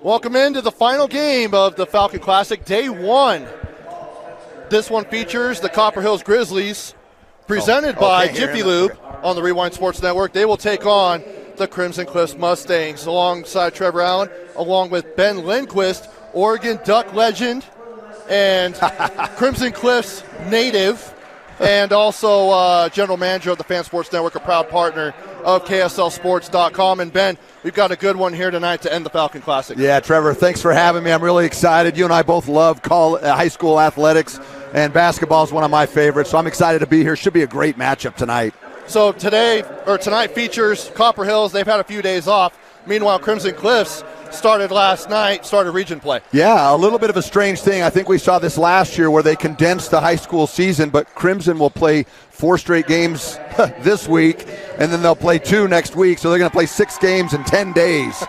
Welcome into the final game of the Falcon Classic, day one. This one features the Copper Hills Grizzlies, presented by Jiffy Lube on the Rewind Sports Network. They will take on the Crimson Cliffs Mustangs alongside Trevor Allen, along with Ben Lindquist, Oregon Duck legend and Crimson Cliffs native, and also general manager of the Fan Sports Network, a proud partner of KSLSports.com. And Ben, we've got a good one here tonight to end the Falcon Classic. Yeah, Trevor, thanks for having me. I'm really excited. You and I both love high school athletics, and basketball is one of my favorites, so I'm excited to be here. Should be a great matchup tonight. So tonight features Copper Hills. They've had a few days off. Meanwhile, Crimson Cliffs started last night, started region play. Yeah, a little bit of a strange thing. I think we saw this last year where they condensed the high school season, but Crimson will play 4 straight games this week, and then they'll play 2 next week, so they're going to play 6 games in 10 days.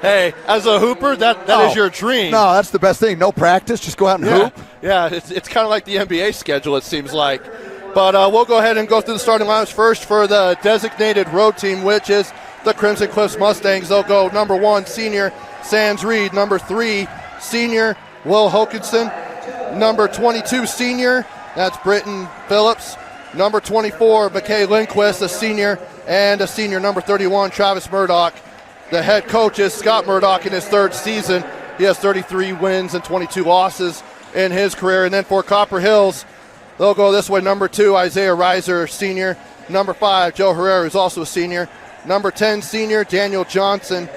Hey, as a hooper, that is your dream. No, that's the best thing. No practice, just go out and hoop. Yeah, it's kind of like the NBA schedule, it seems like. But we'll go ahead and go through the starting lineups first for the designated road team, which is the Crimson Cliffs Mustangs. They'll go number 1, senior Sands Reed. Number 3, senior Will Hokinson. Number 22, senior, that's Britton Phillips. Number 24, McKay Lindquist, a senior, and a senior, number 31, Travis Murdoch. The head coach is Scott Murdoch in his 3rd season. He has 33 wins and 22 losses in his career. And then for Copper Hills, they'll go this way. Number 2, Isaiah Reiser, senior. Number 5, Joe Herrera, who's also a senior. Number 10, senior Daniel Johnson.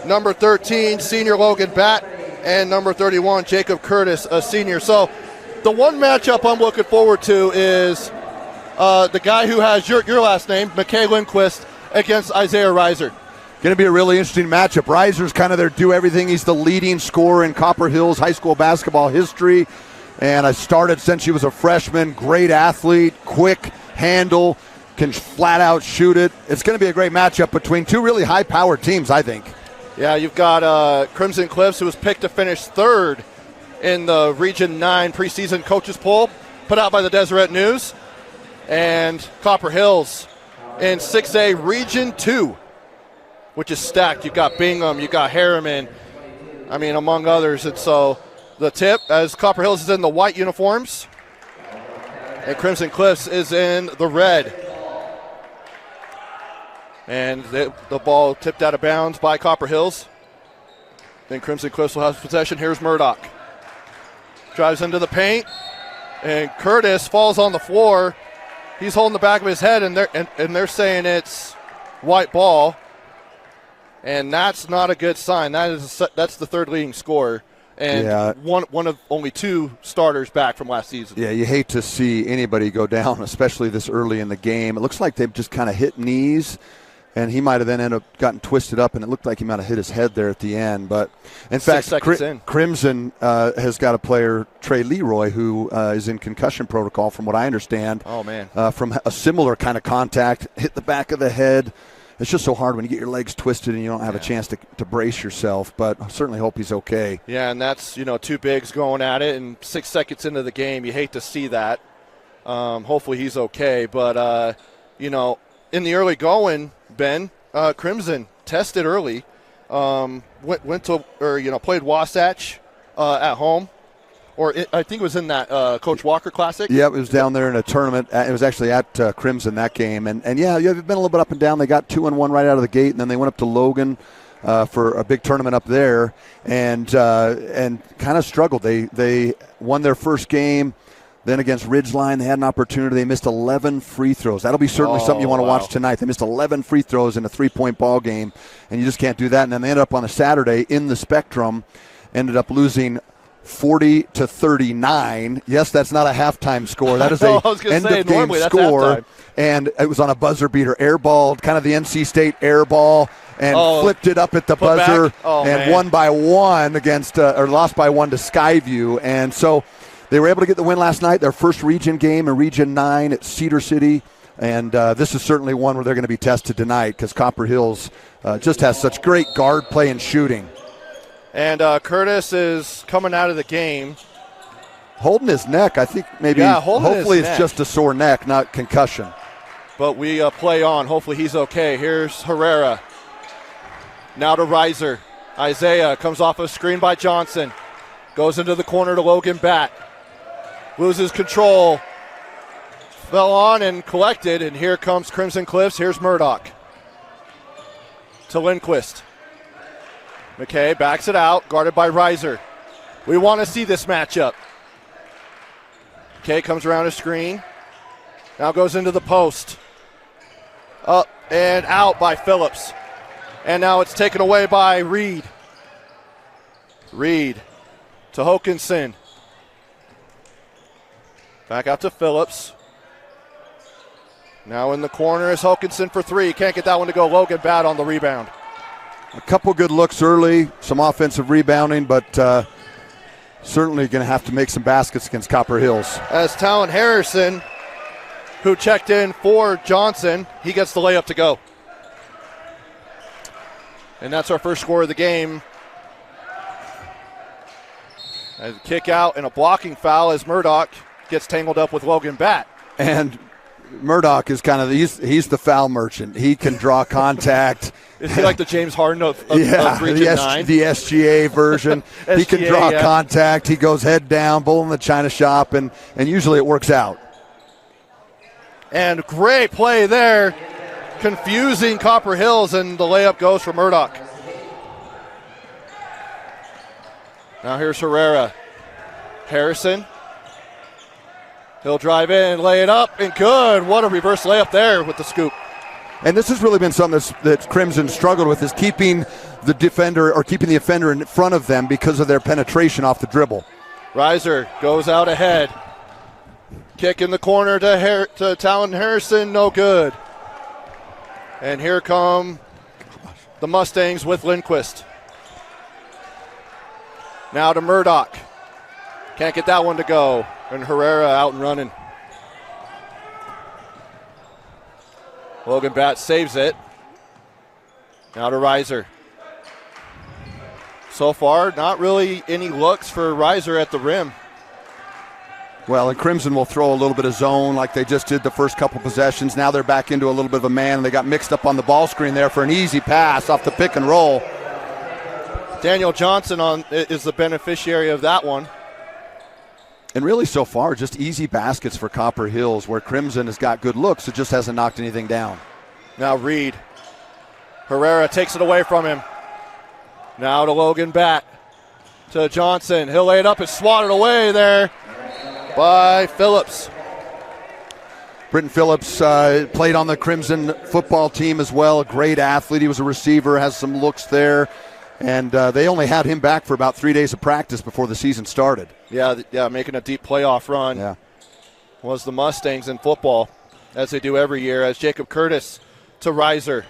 Number 13, senior Logan Batt. And number 31, Jacob Curtis, a senior. So the one matchup I'm looking forward to is the guy who has your last name, McKay Lindquist, against Isaiah Reiser. Going to be a really interesting matchup. Reiser's kind of their do-everything. He's the leading scorer in Copper Hills high school basketball history. And I started since he was a freshman. Great athlete, quick handle, can flat out shoot it. It's going to be a great matchup between 2 really high-powered teams, I think. Yeah, you've got Crimson Cliffs, who was picked to finish 3rd in the Region 9 preseason coaches poll put out by the Deseret News. And Copper Hills in 6A Region 2, which is stacked. You've got Bingham, you've got Harriman, among others. And so the tip, as Copper Hills is in the white uniforms, and Crimson Cliffs is in the red. And the ball tipped out of bounds by Copper Hills. Then Crimson Cliffs will have possession. Here's Murdoch. Drives into the paint, and Curtis falls on the floor. He's holding the back of his head, and they're saying it's white ball. And that's not a good sign. That's the 3rd leading scorer, and one of only 2 starters back from last season. Yeah, you hate to see anybody go down, especially this early in the game. It looks like they've just kind of hit knees, and he might have then ended up gotten twisted up, and it looked like he might have hit his head there at the end. But in fact, Crimson has got a player, Trey Leroy, who is in concussion protocol, from what I understand. Oh man! From a similar kind of contact, hit the back of the head. It's just so hard when you get your legs twisted and you don't have a chance to brace yourself, but I certainly hope he's okay. Yeah, and that's, 2 bigs going at it, and 6 seconds into the game, you hate to see that. Hopefully he's okay, but, in the early going, Ben, Crimson tested early, played Wasatch at home. I think it was in that Coach Walker Classic. Yeah, it was down there in a tournament. It was actually at Crimson, that game. And they've been a little bit up and down. They got 2-1 right out of the gate, and then they went up to Logan for a big tournament up there and kind of struggled. They won their first game. Then against Ridgeline, they had an opportunity. They missed 11 free throws. That'll be certainly something you want to watch tonight. They missed 11 free throws in a 3-point ball game, and you just can't do that. And then they ended up on a Saturday in the Spectrum, ended up losing 40-39. Yes, that's not a halftime score. That is a end-of-game score. And it was on a buzzer beater, airballed, kind of the NC State airball, and flipped it up at the buzzer and won by 1 against or lost by 1 to Skyview. And so they were able to get the win last night, their first region game in Region 9 at Cedar City. And this is certainly one where they're going to be tested tonight because Copper Hills just has such great guard play and shooting. And Curtis is coming out of the game. Holding his neck, I think maybe. Yeah, hopefully it's just a sore neck, not concussion. But we play on. Hopefully he's okay. Here's Herrera. Now to Reiser. Isaiah comes off a screen by Johnson. Goes into the corner to Logan Batt. Loses control. Fell on and collected, and here comes Crimson Cliffs. Here's Murdoch. To Lindquist. McKay backs it out, guarded by Reiser. We want to see this matchup. McKay comes around a screen. Now goes into the post. Up and out by Phillips. And now it's taken away by Reed. Reed to Hokinson. Back out to Phillips. Now in the corner is Hokinson for three. Can't get that one to go. Logan Batt on the rebound. A couple good looks early, some offensive rebounding, but certainly going to have to make some baskets against Copper Hills. As Talon Harrison, who checked in for Johnson, he gets the layup to go. And that's our first score of the game. A kick out and a blocking foul as Murdoch gets tangled up with Logan Batt. And Murdoch is kind of he's the foul merchant. He can draw contact. Is he like the James Harden of Region 9? The SGA version. He can draw contact. He goes head down, bull in the china shop, and usually it works out. And great play there. Confusing Copper Hills, and the layup goes for Murdoch. Now here's Herrera. Harrison. He'll drive in, lay it up, and good. What a reverse layup there with the scoop. And this has really been something that Crimson struggled with, is keeping the defender or keeping the offender in front of them because of their penetration off the dribble. Reiser goes out ahead. Kick in the corner to Talon Harrison, no good. And here come the Mustangs with Lindquist. Now to Murdoch. Can't get that one to go. And Herrera out and running. Logan Batt saves it. Now to Reiser. So far, not really any looks for Reiser at the rim. Well, and Crimson will throw a little bit of zone like they just did the first couple possessions. Now they're back into a little bit of a man. They got mixed up on the ball screen there for an easy pass off the pick and roll. Daniel Johnson is the beneficiary of that one. And really so far, just easy baskets for Copper Hills, where Crimson has got good looks. It just hasn't knocked anything down. Now Reed. Herrera takes it away from him. Now to Logan Batt. To Johnson. He'll lay it up and swatted away there by Phillips. Britton Phillips played on the Crimson football team as well. A great athlete. He was a receiver, has some looks there. And they only had him back for about 3 days of practice before the season started. Yeah, making a deep playoff run. Yeah. Was the Mustangs in football, as they do every year, as Jacob Curtis to Reiser.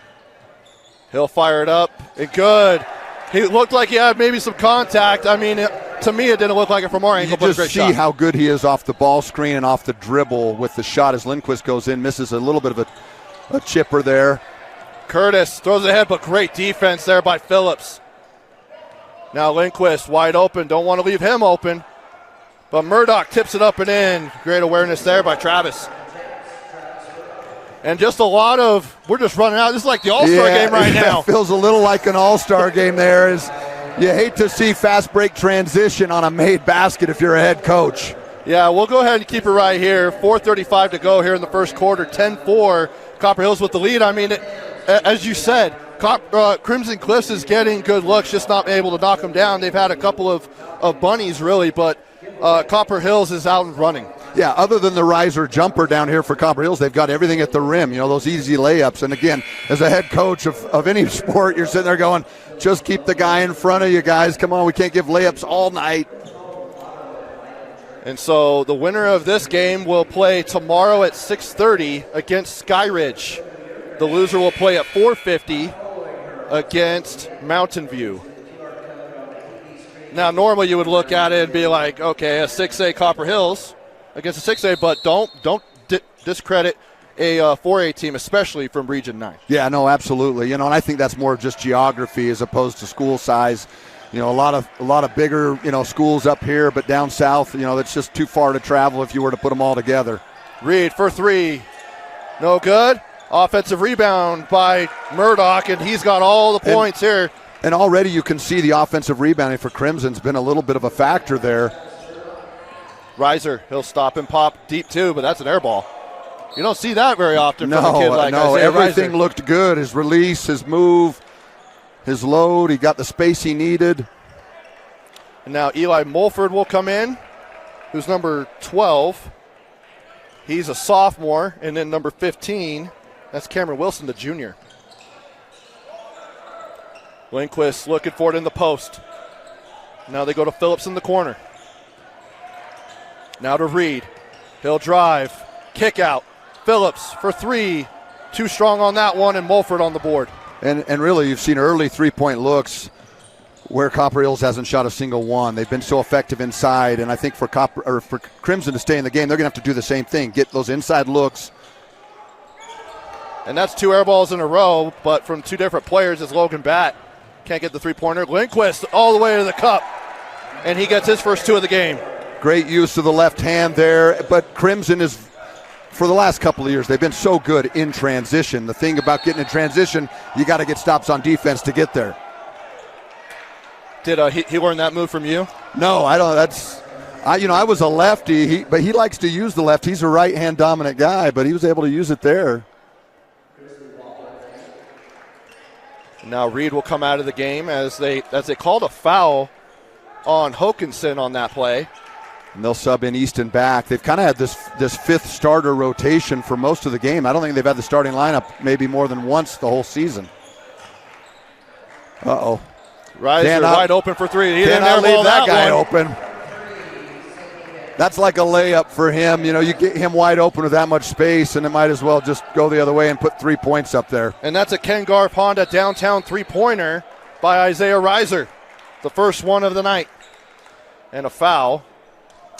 He'll fire it up, and good. He looked like he had maybe some contact. I mean, to me, it didn't look like it from our angle, but a great shot. You just see how good he is off the ball screen and off the dribble with the shot as Lindquist goes in, misses a little bit of a chipper there. Curtis throws it ahead, but great defense there by Phillips. Now Lindquist wide open, don't want to leave him open. But Murdoch tips it up and in. Great awareness there by Travis. And just we're just running out. This is like the All-Star game right now. It feels a little like an All-Star game there. You hate to see fast break transition on a made basket if you're a head coach. Yeah, we'll go ahead and keep it right here. 4:35 to go here in the first quarter. 10-4, Copper Hills with the lead. I mean, as you said, Crimson Cliffs is getting good looks, just not able to knock them down. They've had a couple of bunnies, really, but Copper Hills is out and running. Yeah, other than the riser jumper down here for Copper Hills, they've got everything at the rim, those easy layups. And again, as a head coach of any sport, you're sitting there going, just keep the guy in front of you guys. Come on, we can't give layups all night. And so the winner of this game will play tomorrow at 6:30 against Skyridge. The loser will play at 4:50 against Mountain View. Now, normally you would look at it and be like, okay, a 6A Copper Hills against a 6A, but don't discredit a 4A team, especially from Region 9. Yeah, no, absolutely. And I think that's more just geography as opposed to school size. A lot of bigger, schools up here, but down south, that's just too far to travel if you were to put them all together. Reed for three. No good. Offensive rebound by Murdoch, and he's got all the points here And already you can see the offensive rebounding for Crimson's been a little bit of a factor there. Reiser, he'll stop and pop deep too, but that's an air ball. You don't see that very often from a kid like No, Isaiah everything Reiser. looked good. His release, his move, his load, he got the space he needed. And now Eli Mulford will come in, who's number 12. He's a sophomore. And then number 15, that's Cameron Wilson, the junior. Lindquist looking for it in the post. Now they go to Phillips in the corner. Now to Reed. He'll drive. Kick out. Phillips for three. Too strong on that one, and Mulford on the board. And really, you've seen early three-point looks where Copper Hills hasn't shot a single one. They've been so effective inside, and I think for Crimson to stay in the game, they're going to have to do the same thing, get those inside looks. And that's 2 air balls in a row, but from 2 different players is Logan Batt. Can't get the three-pointer. Lindquist all the way to the cup, and he gets his first 2 of the game. Great use of the left hand there, but Crimson is, for the last couple of years, they've been so good in transition. The thing about getting in transition, you got to get stops on defense to get there. Did he learn that move from you? No, I don't. I was a lefty, but he likes to use the left. He's a right-hand dominant guy, but he was able to use it there. Now Reed will come out of the game as they called a foul on Hokinson on that play. And they'll sub in Easton back. They've kind of had this fifth starter rotation for most of the game. I don't think they've had the starting lineup maybe more than once the whole season. Uh-oh. Reiser wide open for three. He didn't leave airball that guy one. open. That's like a layup for him. You know, you get him wide open with that much space, and it might as well just go the other way and put 3 points up there. And that's a Ken Garf Honda downtown three-pointer by Isaiah Reiser. The first one of the night. And a foul.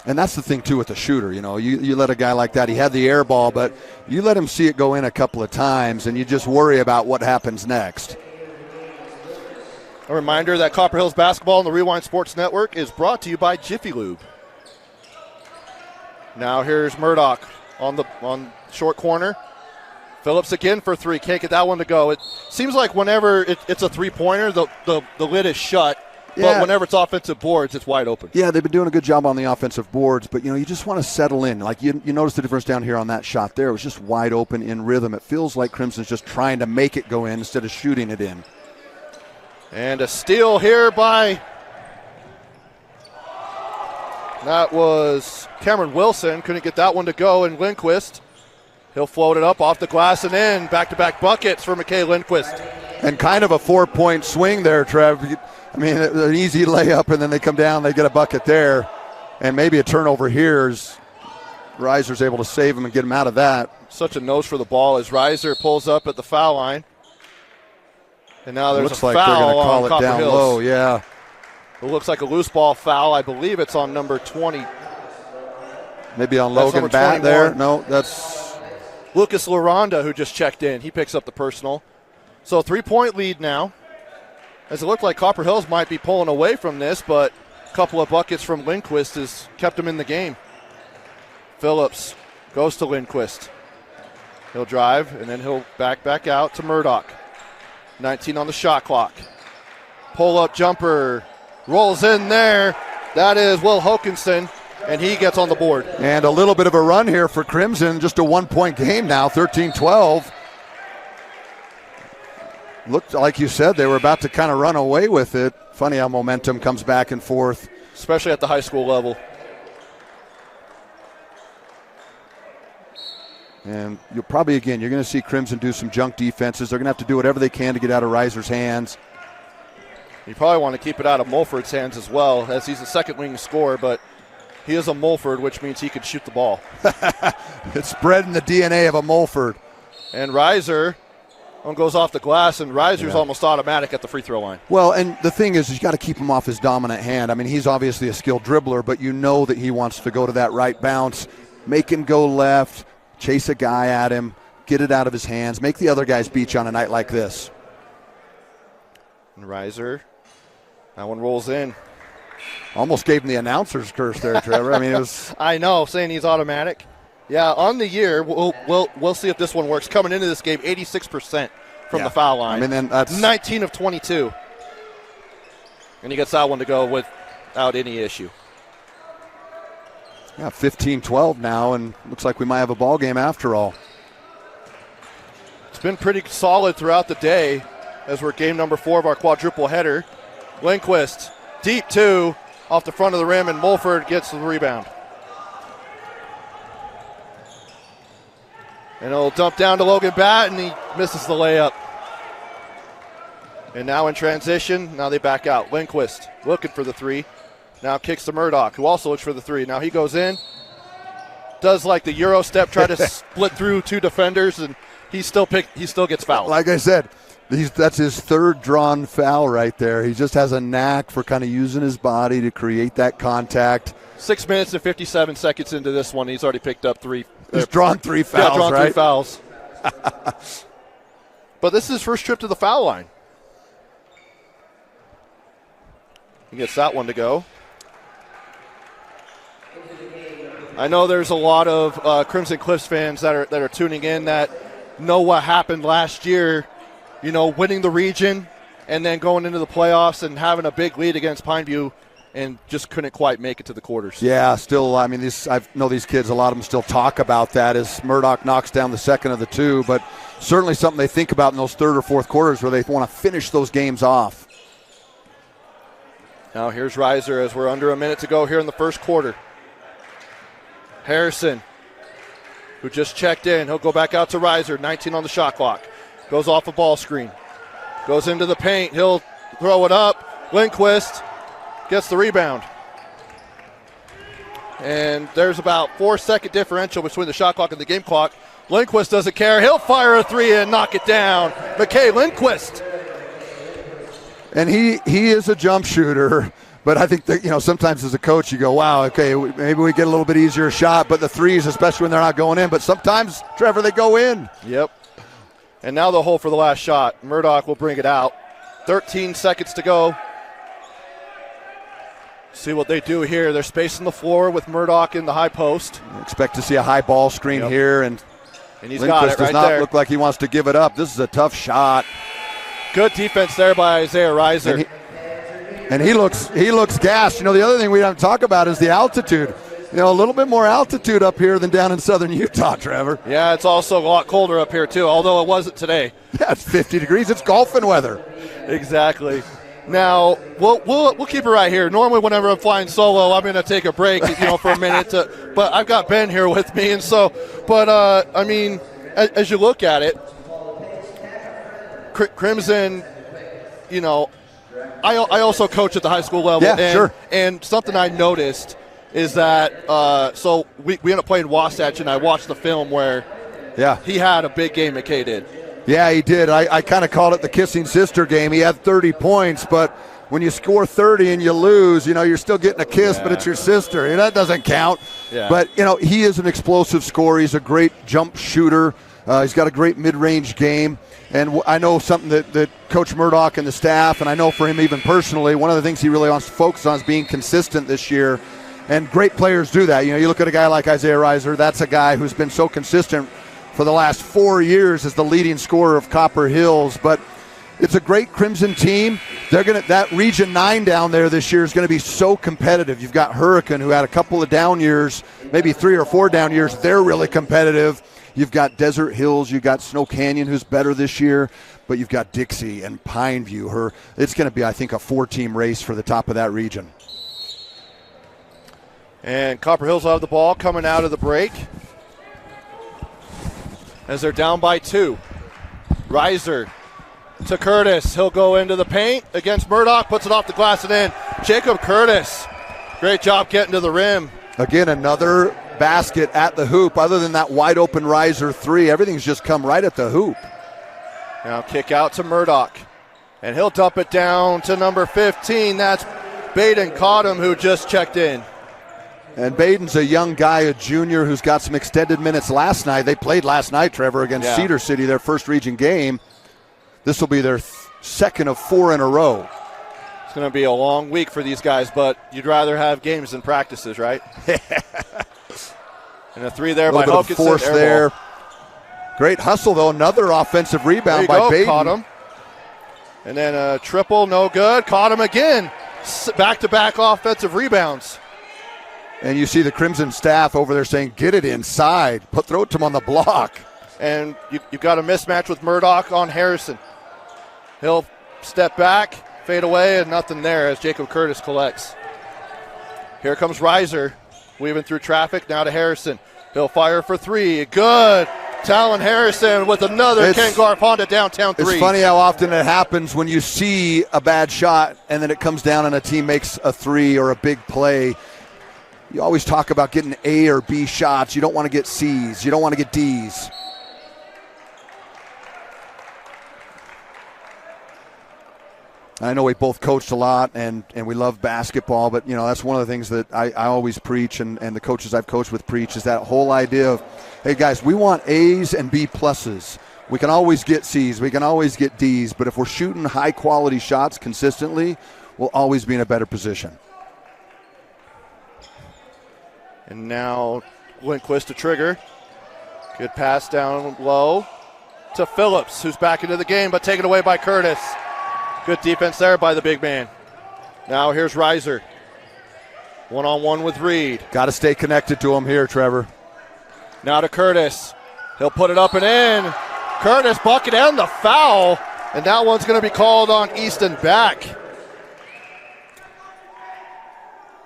And that's the thing, too, with the shooter. You know, you let a guy like that, he had the air ball, but you let him see it go in a couple of times, and you just worry about what happens next. A reminder that Copper Hills Basketball on the Rewind Sports Network is brought to you by Jiffy Lube. Now here's Murdoch on short corner. Phillips again for three. Can't get that one to go. It seems like whenever it's a three-pointer, the lid is shut. Yeah. But whenever it's offensive boards, it's wide open. Yeah, they've been doing a good job on the offensive boards, but, you just want to settle in. Like, you notice the difference down here on that shot there. It was just wide open in rhythm. It feels like Crimson's just trying to make it go in instead of shooting it in. And a steal here by, that was Cameron Wilson. Couldn't get that one to go, and Lindquist, he'll float it up off the glass and in. Back-to-back buckets for McKay Lindquist. And kind of a 4-point swing there, Trev. I mean, an easy layup, and then they come down, they get a bucket there, and maybe a turnover here as Reiser's able to save him and get him out of that. Such a nose for the ball as Reiser pulls up at the foul line. And now there's looks a like foul they're going to call on it Copper down Hills. low, yeah. It looks like a loose ball foul. I believe it's on number 20. Maybe on That's Logan number Batt 21. there. No, that's Lucas Laranda, who just checked in. He picks up the personal. So a 3-point lead now. As it looked like Copper Hills might be pulling away from this, but a couple of buckets from Lindquist has kept him in the game. Phillips goes to Lindquist. He'll drive, and then he'll back out to Murdoch. 19 on the shot clock. Pull-up jumper. Rolls in there. That is Will Hokinson, and he gets on the board. And a little bit of a run here for Crimson. Just a 1-point game now, 13-12. Looked like you said they were about to kind of run away with it. Funny how momentum comes back and forth. Especially at the high school level. And you're going to see Crimson do some junk defenses. They're going to have to do whatever they can to get out of Reiser's hands. You probably want to keep it out of Mulford's hands as well, as he's a second wing scorer, but he is a Mulford, which means he can shoot the ball. It's bred in the DNA of a Mulford. And Reiser goes off the glass, and Reiser's almost automatic at the free throw line. Well, and the thing is you got to keep him off his dominant hand. I mean, he's obviously a skilled dribbler, but you know that he wants to go to that right bounce, make him go left, chase a guy at him, get it out of his hands, make the other guys beat you on a night like this. And Reiser, that one rolls in. Almost gave him the announcer's curse there, Trevor. I mean, it was. I know, saying he's automatic. Yeah, on the year, we'll see if this one works. Coming into this game, 86% from the foul line. I mean, then that's 19 of 22. And he gets that one to go without any issue. Yeah, 15-12 now, and looks like we might have a ball game after all. It's been pretty solid throughout the day as we're game number 4 of our quadruple header. Lindquist, deep 2 off the front of the rim, and Mulford gets the rebound. And it'll dump down to Logan Batt, and he misses the layup. And now in transition, now they back out. Lindquist looking for the 3. Now kicks to Murdoch, who also looks for the 3. Now he goes in, does like the Euro step, try to split through 2 defenders, and he still gets fouled. Like I said, that's his 3rd drawn foul right there. He just has a knack for kind of using his body to create that contact. 6 minutes and 57 seconds into this one, he's already picked up 3. He's drawn 3 fouls, yeah, drawn right? 3 fouls. But this is his first trip to the foul line. He gets that one to go. I know there's a lot of Crimson Cliffs fans that are tuning in that know what happened last year, winning the region and then going into the playoffs and having a big lead against Pineview and just couldn't quite make it to the quarters. Yeah, still, I know these kids, a lot of them still talk about that as Murdoch knocks down the second of the 2, but certainly something they think about in those 3rd or 4th quarters where they want to finish those games off. Now here's Reiser as we're under a minute to go here in the first quarter. Harrison, who just checked in. He'll go back out to Reiser, 19 on the shot clock. Goes off a ball screen. Goes into the paint. He'll throw it up. Lindquist gets the rebound. And there's about 4-second differential between the shot clock and the game clock. Lindquist doesn't care. He'll fire a 3 and knock it down. McKay Lindquist. And he is a jump shooter. But I think that, sometimes as a coach you go, wow, okay, maybe we get a little bit easier shot, but the 3s, especially when they're not going in, but sometimes, Trevor, they go in. Yep. And now the hole for the last shot. Murdoch will bring it out. 13 seconds to go. See what they do here. They're spacing the floor with Murdoch in the high post. Expect to see a high ball screen here, and he's Lindquist got it right does not there. look like he wants to give it up. This is a tough shot. Good defense there by Isaiah Reiser. And he looks gassed. The other thing we don't talk about is the altitude. A little bit more altitude up here than down in southern Utah, Trevor. Yeah, it's also a lot colder up here, too, although it wasn't today. Yeah, it's 50 degrees. It's golfing weather. Exactly. Now, we'll keep it right here. Normally, whenever I'm flying solo, I'm going to take a break, for a minute. But I've got Ben here with me. And so, as you look at it, Crimson, I also coach at the high school level. Yeah, sure. And something I noticed is that, so we ended up playing Wasatch, and I watched the film where he had a big game, McKay did. Yeah, he did. I kind of called it the kissing sister game. He had 30 points, but when you score 30 and you lose, you're still getting a kiss, but it's your sister. That doesn't count. Yeah. But, he is an explosive scorer. He's a great jump shooter. He's got a great mid-range game. And I know something that Coach Murdoch and the staff, and I know for him even personally, one of the things he really wants to focus on is being consistent this year. And great players do that. You look at a guy like Isaiah Reiser, that's a guy who's been so consistent for the last 4 years as the leading scorer of Copper Hills. But it's a great Crimson team. That Region 9 down there this year is going to be so competitive. You've got Hurricane, who had a couple of down years, maybe 3 or 4 down years. They're really competitive. You've got Desert Hills, you've got Snow Canyon, who's better this year, but you've got Dixie and Pineview. It's going to be, I think, a 4-team race for the top of that region. And Copper Hills will have the ball coming out of the break as they're down by 2. Reiser to Curtis. He'll go into the paint against Murdoch, puts it off the glass and in. Jacob Curtis, great job getting to the rim. Again, another basket at the hoop. Other than that wide open Reiser 3, everything's just come right at the hoop. Now kick out to Murdoch, and he'll dump it down to number 15. That's Baden Cottom, who just checked in. And Baden's a young guy, a junior, who's got some extended minutes last night. They played last night, Trevor, against Cedar City, their first region game. This will be their second of 4 in a row. It's going to be a long week for these guys, but you'd rather have games than practices, right? And a 3 there by Hokinson. Force there. Great hustle, though. Another offensive rebound by Baden. Caught him. And then a triple, no good. Caught him again. back-to-back offensive rebounds. And you see the Crimson staff over there saying, get it inside. Throw it to him on the block. And you've got a mismatch with Murdoch on Harrison. He'll step back, fade away, and nothing there as Jacob Curtis collects. Here comes Reiser, weaving through traffic, now to Harrison. He'll fire for three. Good. Talon Harrison with another Ken Garf Honda downtown three. It's funny how often it happens when you see a bad shot and then it comes down and a team makes a three or a big play. You always talk about getting A or B shots. You don't want to get C's. You don't want to get D's. I know we both coached a lot and we love basketball, but, that's one of the things that I always preach and the coaches I've coached with preach is that whole idea of, hey, guys, we want A's and B pluses. We can always get C's. We can always get D's. But if we're shooting high-quality shots consistently, we'll always be in a better position. And now Lindquist to trigger. Good pass down low to Phillips, who's back into the game, but taken away by Curtis. Good defense there by the big man. Now here's Reiser. One-on-one with Reed. Got to stay connected to him here, Trevor. Now to Curtis. He'll put it up and in. Curtis bucket and the foul. And that one's going to be called on Easton back.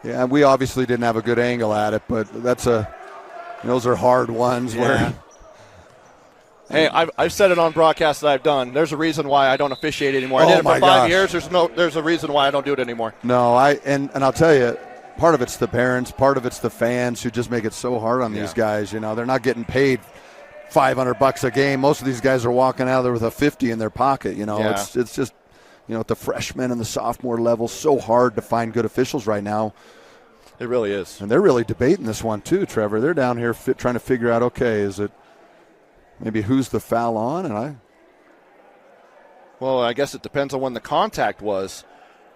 Yeah, we obviously didn't have a good angle at it, but those are hard ones. Yeah. Where. Hey, I've said it on broadcasts that I've done. There's a reason why I don't officiate anymore. I did it for 5 years. There's a reason why I don't do it anymore. No, and I'll tell you, part of it's the parents, part of it's the fans who just make it so hard on these guys. They're not getting paid $500 a game. Most of these guys are walking out of there with a 50 in their pocket. It's just at the freshman and the sophomore level, so hard to find good officials right now. It really is. And they're really debating this one too, Trevor. They're down here trying to figure out, okay, is it maybe who's the foul on? Well, I guess it depends on when the contact was.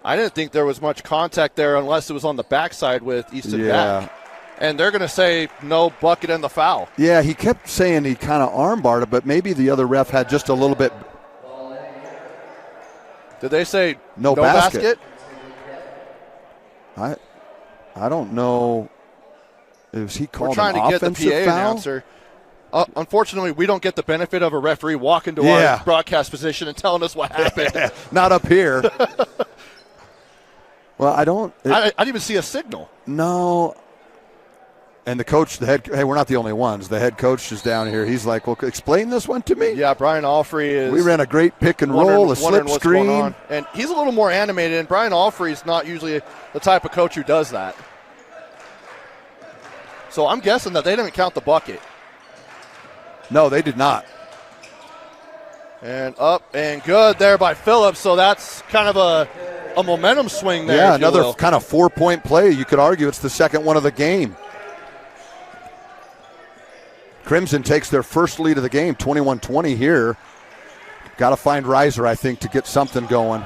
I didn't think there was much contact there unless it was on the backside with Easton back. And they're going to say no bucket and the foul. Yeah, he kept saying he kind of armbarred it, but maybe the other ref had just a little bit. Did they say no basket? I don't know. Is he called an offensive foul? We're trying to get the PA announcer. Unfortunately, we don't get the benefit of a referee walking to our broadcast position and telling us what happened. Not up here. Well, I didn't even see a signal. No. And the coach, hey, we're not the only ones. The head coach is down here. He's like, well, explain this one to me. Yeah, Brian Alfrey is. We ran a great pick and roll, a slip screen. And he's a little more animated, and Brian Alfrey is not usually the type of coach who does that. So I'm guessing that they didn't count the bucket. No, they did not. And up and good there by Phillips. So that's kind of a momentum swing there. Yeah, another kind of 4-point play. You could argue it's the second one of the game. Crimson takes their first lead of the game, 21-20 here. Got to find Reiser, I think, to get something going.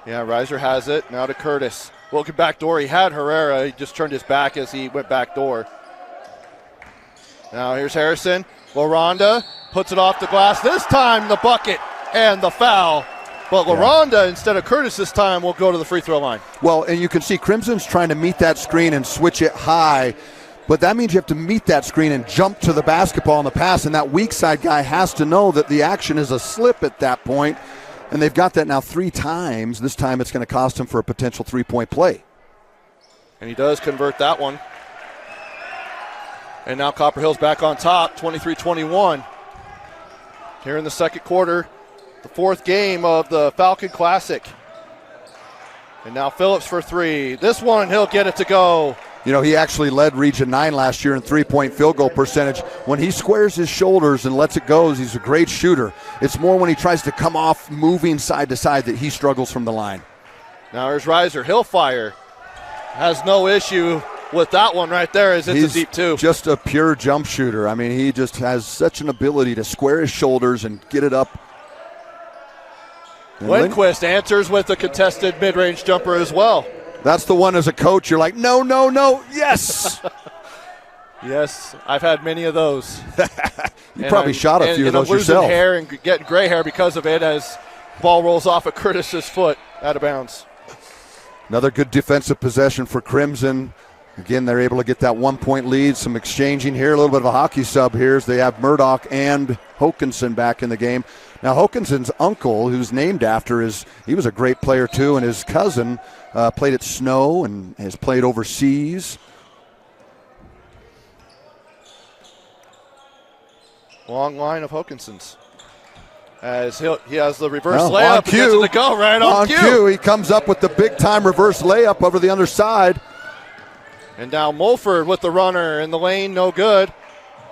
Yeah, Reiser has it. Now to Curtis. Looking back door. He had Herrera. He just turned his back as he went back door. Now here's Harrison. LaRonda puts it off the glass. This time the bucket and the foul. But LaRonda, instead of Curtis this time, will go to the free throw line. Well, and you can see Crimson's trying to meet that screen and switch it high. But that means you have to meet that screen and jump to the basketball on the pass. And that weak side guy has to know that the action is a slip at that point. And they've got that now 3 times. This time it's going to cost him for a potential 3-point play. And he does convert that one. And now Copper Hill's back on top, 23-21. Here in the second quarter, the 4th game of the Falcon Classic. And now Phillips for 3. This one, he'll get it to go. He actually led Region 9 last year in 3-point field goal percentage. When he squares his shoulders and lets it go, he's a great shooter. It's more when he tries to come off moving side to side that he struggles from the line. Now here's Reiser. He'll fire. Has no issue with that one right there as it's a deep 2. Just a pure jump shooter. I mean, he just has such an ability to square his shoulders and get it up. And Lindquist answers with a contested mid-range jumper as well. That's the one as a coach you're like, no, yes. Yes, I've had many of those. You probably shot a few of those yourself. Losing hair and getting gray hair because of it as ball rolls off of Curtis's foot out of bounds. Another good defensive possession for Crimson. Again, they're able to get that 1-point lead. Some exchanging here, a little bit of a hockey sub here as they have Murdoch and Hokanson back in the game. Now, Hokanson's uncle, who's named after, he was a great player too, and his cousin played at Snow and has played overseas. Long line of Hokansons. As he has the reverse layup. On cue. Gets it to go right on cue. He comes up with the big-time reverse layup over the underside. And now Mulford with the runner in the lane, no good.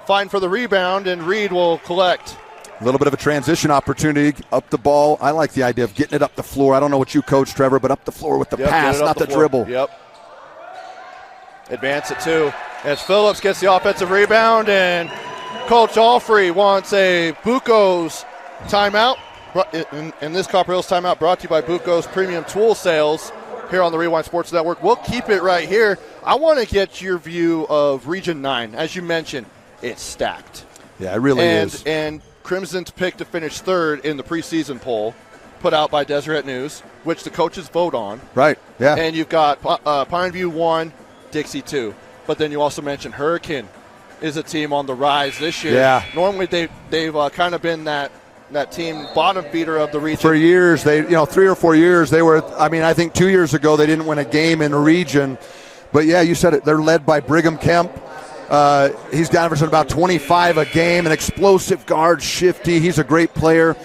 Fine for the rebound, and Reed will collect. A little bit of a transition opportunity up the ball. I like the idea of getting it up the floor. I don't know what you coach, Trevor, but up the floor with the pass, not the dribble. Yep. Advance it too. As Phillips gets the offensive rebound, and Coach Alfrey wants a Buco's timeout. And this Copper Hills timeout brought to you by Buco's Premium Tool Sales here on the Rewind Sports Network. We'll keep it right here. I want to get your view of Region 9. As you mentioned, it's stacked. Yeah, it really is. And Crimson's picked to finish third in the preseason poll put out by Deseret News, which the coaches vote on. Right, yeah. And you've got Pineview 1, Dixie 2. But then you also mentioned Hurricane is a team on the rise this year. Yeah. Normally they've kind of been that team bottom feeder of the region. For years, 3 or 4 years, they were, I think 2 years ago they didn't win a game in the region. But yeah, you said it, they're led by Brigham Kemp. He's averaging about 25 a game, an explosive guard, shifty. He's a great player.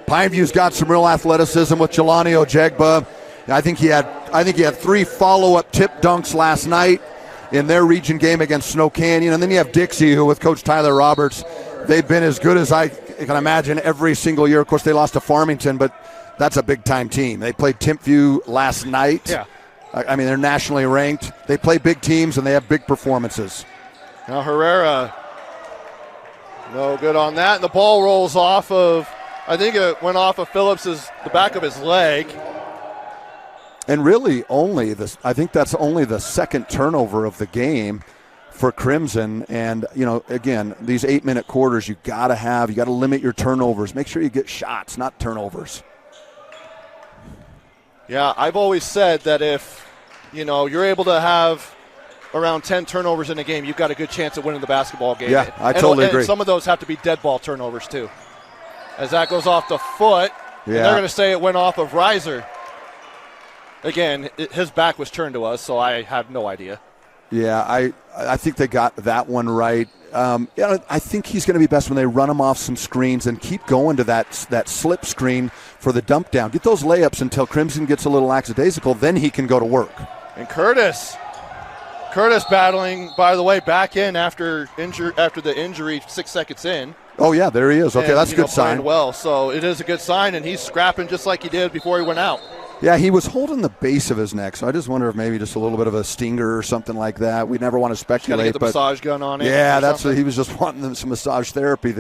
Pineview's got some real athleticism with Jelani Ojegba. I think he had 3 follow-up tip dunks last night in their region game against Snow Canyon. And then you have Dixie, who with Coach Tyler Roberts, they've been as good as I can imagine every single year. Of course, they lost to Farmington, but that's a big-time team. They played Timpview last night. Yeah. They're nationally ranked. They play big teams, and they have big performances. Now Herrera, no good on that. And the ball rolls off of, I think it went off of the back of his leg. And really I think that's only the second turnover of the game for Crimson. And, again, these 8-minute quarters, you got to limit your turnovers. Make sure you get shots, not turnovers. Yeah, I've always said that if, you're able to have around 10 turnovers in a game, you've got a good chance of winning the basketball game. Yeah, I totally agree. And some of those have to be dead ball turnovers, too. As that goes off the foot, and they're going to say it went off of Reiser. Again, his back was turned to us, so I have no idea. Yeah, I think they got that one right. I think he's going to be best when they run him off some screens and keep going to that slip screen for the dump down. Get those layups until Crimson gets a little lackadaisical, then he can go to work. And Curtis battling, by the way, back in after the injury 6 seconds in. Oh, yeah, there he is. Okay, that's a good sign. Well, so it is a good sign, and he's scrapping just like he did before he went out. Yeah, he was holding the base of his neck, so I just wonder if maybe just a little bit of a stinger or something like that. We never want to speculate. Got to get the massage gun on it. Yeah, that's what he was just wanting some massage therapy.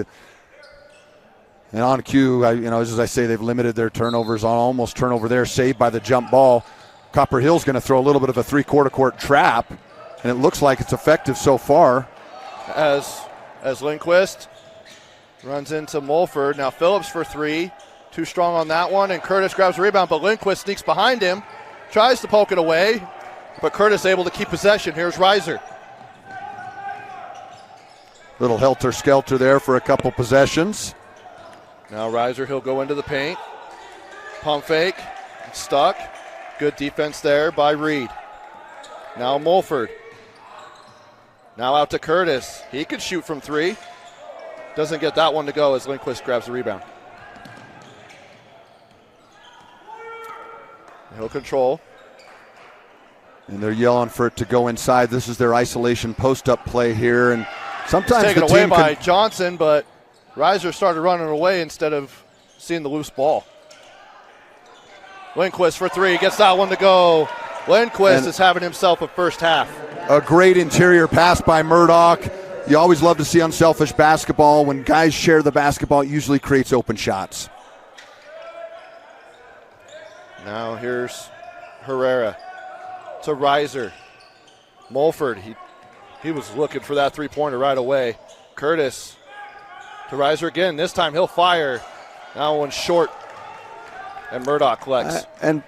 And on cue, as I say, they've limited their turnovers. Almost turnover there, saved by the jump ball. Copper Hill's going to throw a little bit of a 3/4 court trap, and it looks like it's effective so far. As Lindquist runs into Mulford. Now Phillips for 3. Too strong on that one, and Curtis grabs the rebound, but Lindquist sneaks behind him, tries to poke it away, but Curtis able to keep possession. Here's Reiser. Little helter-skelter there for a couple possessions. Now Reiser, he'll go into the paint. Pump fake, stuck. Good defense there by Reed. Now Mulford. Now out to Curtis. He could shoot from 3. Doesn't get that one to go as Lindquist grabs the rebound. He'll control. And they're yelling for it to go inside. This is their isolation post-up play here. And sometimes it's taken away by Johnson, but Reiser started running away instead of seeing the loose ball. Lindquist for 3. Gets that one to go. Lindquist is having himself a first half. A great interior pass by Murdoch. You always love to see unselfish basketball. When guys share the basketball, it usually creates open shots. Now here's Herrera to Reiser. Mulford, he was looking for that 3-pointer right away. Curtis to Reiser again. This time he'll fire. Now one short, and Murdoch collects. And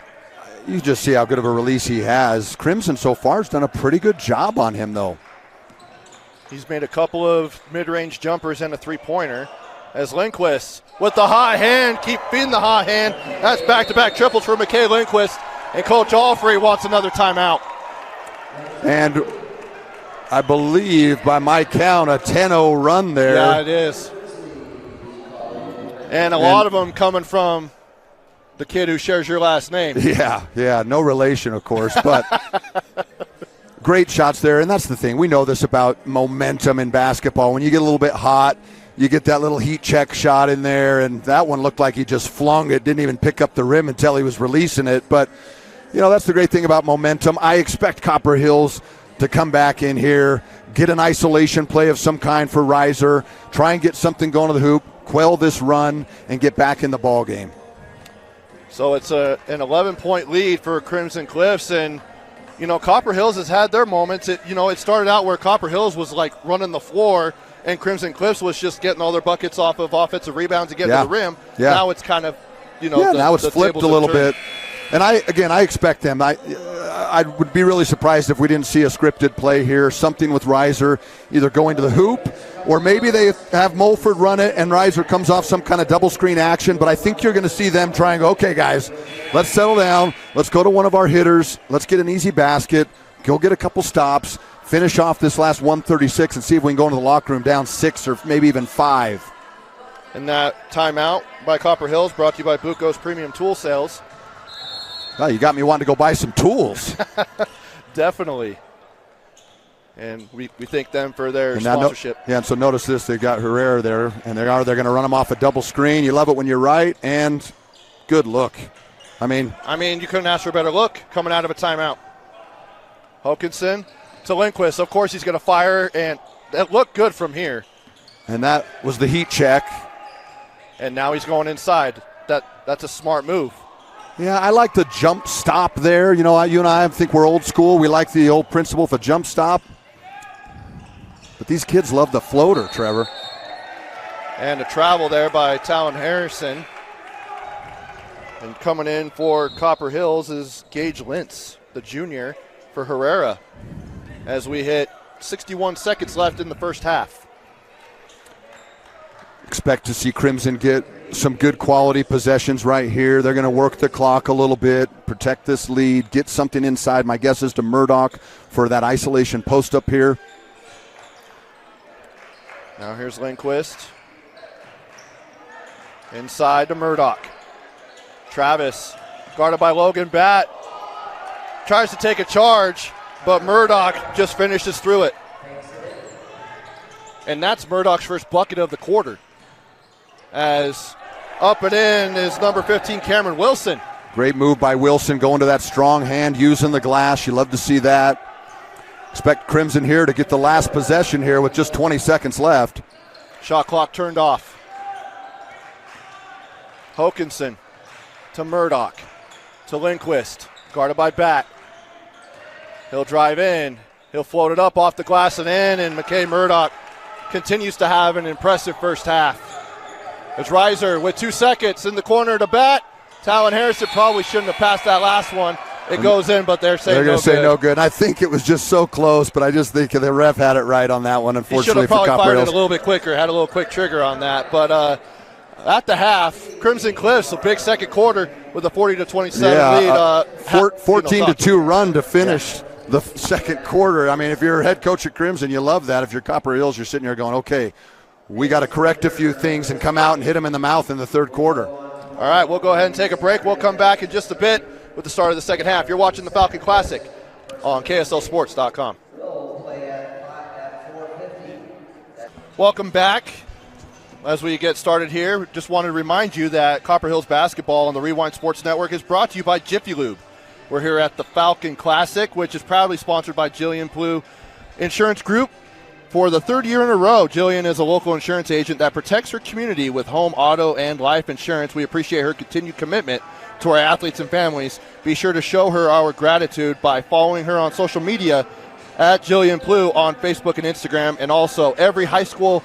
you just see how good of a release he has. Crimson so far has done a pretty good job on him, though. He's made a couple of mid-range jumpers and a three-pointer. As Lindquist with the high hand, keep feeding the high hand. That's back-to-back triples for McKay Lindquist. And Coach Alfrey wants another timeout. And I believe, by my count, a 10-0 run there. Yeah, it is. And a lot of them coming from the kid who shares your last name. Yeah, no relation, of course, but great shots there. And that's the thing. We know this about momentum in basketball. When you get a little bit hot, you get that little heat check shot in there, and that one looked like he just flung it, didn't even pick up the rim until he was releasing it. But, that's the great thing about momentum. I expect Copper Hills to come back in here, get an isolation play of some kind for Reiser, try and get something going to the hoop, quell this run, and get back in the ball game. So it's an 11-point lead for Crimson Cliffs, and Copper Hills has had their moments. It started out where Copper Hills was like running the floor, and Crimson Cliffs was just getting all their buckets off of offensive rebounds to get to the rim. Yeah. Now it's kind of, now it's flipped a little bit. And I expect them. I would be really surprised if we didn't see a scripted play here, something with Reiser either going to the hoop, or maybe they have Mulford run it and Reiser comes off some kind of double screen action. But I think you're going to see them try and go, okay, guys, let's settle down. Let's go to one of our hitters. Let's get an easy basket. Go get a couple stops. Finish off this last 136 and see if we can go into the locker room down 6 or maybe even 5. And that timeout by Copper Hills brought to you by Buco's Premium Tool Sales. Oh, you got me wanting to go buy some tools. Definitely. And we thank them for their sponsorship. And so notice this. They've got Herrera there, and they're going to run him off a double screen. You love it when you're right, and good look. I mean, you couldn't ask for a better look coming out of a timeout. Hokinson to Lindquist. Of course he's going to fire, and that looked good from here. And that was the heat check. And now he's going inside. That's a smart move. Yeah, I like the jump stop there. You and I think we're old school. We like the old principle of a jump stop. But these kids love the floater, Trevor. And a travel there by Talon Harrison. And coming in for Copper Hills is Gage Lintz, the junior, for Herrera, as we hit 61 seconds left in the first half. Expect to see Crimson get some good quality possessions right here. They're going to work the clock a little bit, protect this lead, get something inside. My guess is to Murdoch for that isolation post up here. Now here's Lindquist. Inside to Murdoch. Travis, guarded by Logan Batt, tries to take a charge, but Murdoch just finishes through it. And that's Murdoch's first bucket of the quarter. As up and in is number 15, Cameron Wilson. Great move by Wilson, going to that strong hand, using the glass. You love to see that. Expect Crimson here to get the last possession here with just 20 seconds left. Shot clock turned off. Hokinson to Murdoch, to Lindquist, guarded by Batt. He'll drive in. He'll float it up off the glass and in, and McKay Murdoch continues to have an impressive first half. It's Reiser with 2 seconds in the corner to Batt. Talon Harrison probably shouldn't have passed that last one. It goes in, but they're saying going to say no good. And I think it was just so close, but I just think the ref had it right on that one, unfortunately, for Copper Hills. He should have probably fired it a little bit quicker, had a little quick trigger on that. But at the half, Crimson Cliffs, a big second quarter with a 40-27 lead. 14-2 run to finish the second quarter. I mean, if you're head coach at Crimson, you love that. If you're Copper Hills, you're sitting here going, okay, we got to correct a few things and come out and hit them in the mouth in the third quarter. All right, we'll go ahead and take a break. We'll come back in just a bit with the start of the second half. You're watching the Falcon Classic on KSLSports.com. Welcome back. As we get started here, just wanted to remind you that Copper Hills basketball on the Rewind Sports Network is brought to you by Jiffy Lube. We're here at the Falcon Classic, which is proudly sponsored by Jillian Plew Insurance Group. For the third year in a row, Jillian is a local insurance agent that protects her community with home, auto, and life insurance. We appreciate her continued commitment to our athletes and families. Be sure to show her our gratitude by following her on social media at Jillian Plew on Facebook and Instagram. And also, every high school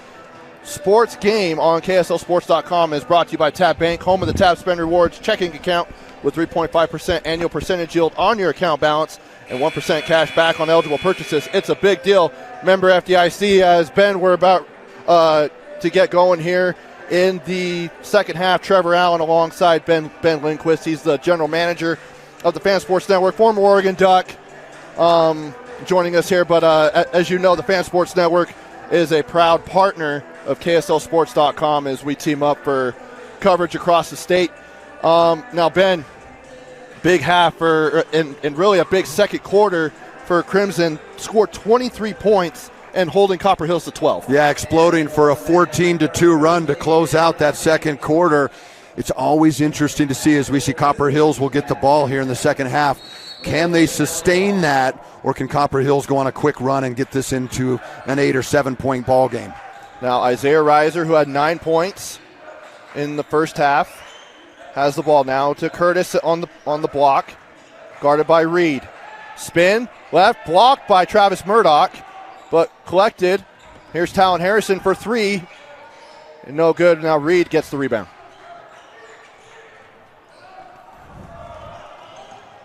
sports game on KSLSports.com is brought to you by Tab Bank, home of the Tab Spend Rewards checking account with 3.5% annual percentage yield on your account balance and 1% cash back on eligible purchases. It's a big deal. Member FDIC, as Ben, we're about to get going here in the second half. Trevor Allen alongside Ben Lindquist. He's the general manager of the Fan Sports Network, former Oregon Duck, joining us here. But as you know, the Fan Sports Network is a proud partner of KSLSports.com as we team up for coverage across the state. Now, Ben, big half and really a big second quarter for Crimson. Scored 23 points and holding Copper Hills to 12. Yeah, exploding for a 14-2 run to close out that second quarter. It's always interesting to see as we see Copper Hills will get the ball here in the second half. Can they sustain that, or can Copper Hills go on a quick run and get this into an 8 or 7 point ball game? Now Isaiah Reiser, who had 9 points in the first half, has the ball now to Curtis on the block, guarded by Reed. Spin, left, blocked by Travis Murdoch, but collected. Here's Talon Harrison for three, and no good. Now Reed gets the rebound.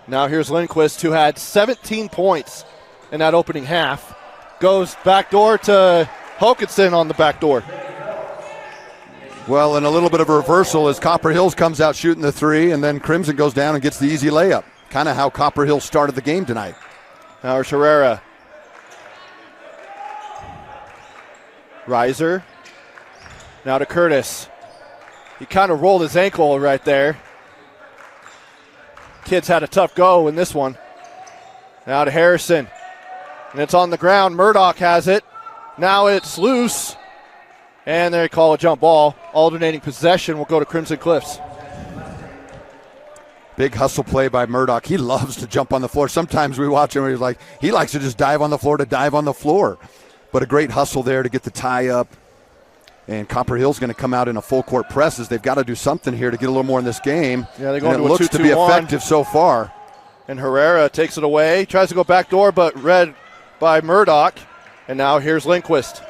Now here's Lindquist, who had 17 points in that opening half. Goes backdoor to Hokinson on the backdoor. Well, and a little bit of a reversal as Copper Hills comes out shooting the three, and then Crimson goes down and gets the easy layup. Kind of how Copper Hills started the game tonight. Now here's Herrera. Reiser. Now to Curtis. He kind of rolled his ankle right there. Kids had a tough go in this one. Now to Harrison. And it's on the ground. Murdoch has it. Now it's loose. And they call a jump ball. Alternating possession will go to Crimson Cliffs. Big hustle play by Murdoch. He loves to jump on the floor. Sometimes we watch him and he likes to just dive on the floor. But a great hustle there to get the tie up. And Copper Hill's going to come out in a full court press as they've got to do something here to get a little more in this game. Yeah, they're going to it looks to be effective so far. And Herrera takes it away, tries to go backdoor, but read by Murdoch. And now here's Lindquist.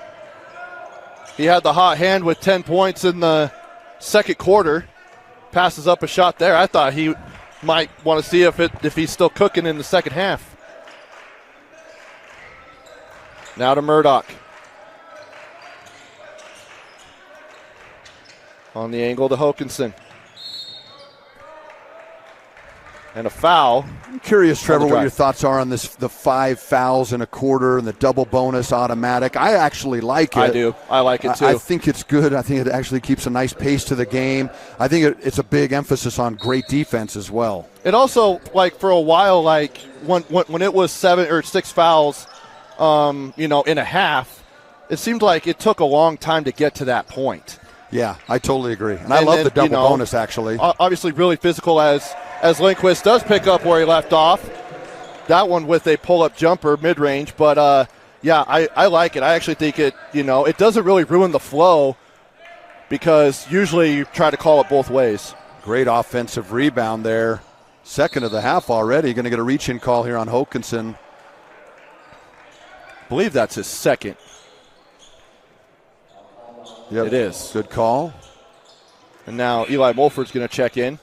He had the hot hand with 10 points in the second quarter. Passes up a shot there. I thought he might want to see if he's still cooking in the second half. Now to Murdoch. On the angle to Hokinson. And a foul. I'm curious, Trevor, what your thoughts are on the 5 fouls in a quarter and the double bonus automatic. I actually like it. I do. I like it too. I think it's good. I think it actually keeps a nice pace to the game. I think it's a big emphasis on great defense as well. It also, for a while, when it was 7 or 6 fouls, in a half, it seemed like it took a long time to get to that point. Yeah, I totally agree. And I love the double bonus, actually. Obviously really physical as Lindquist does pick up where he left off. That one with a pull-up jumper mid-range. But, I like it. I actually think it doesn't really ruin the flow because usually you try to call it both ways. Great offensive rebound there. Second of the half already. Going to get a reach-in call here on Hokinson. I believe that's his second. Yep. It is. Good call. And now Eli Mulford's going to check in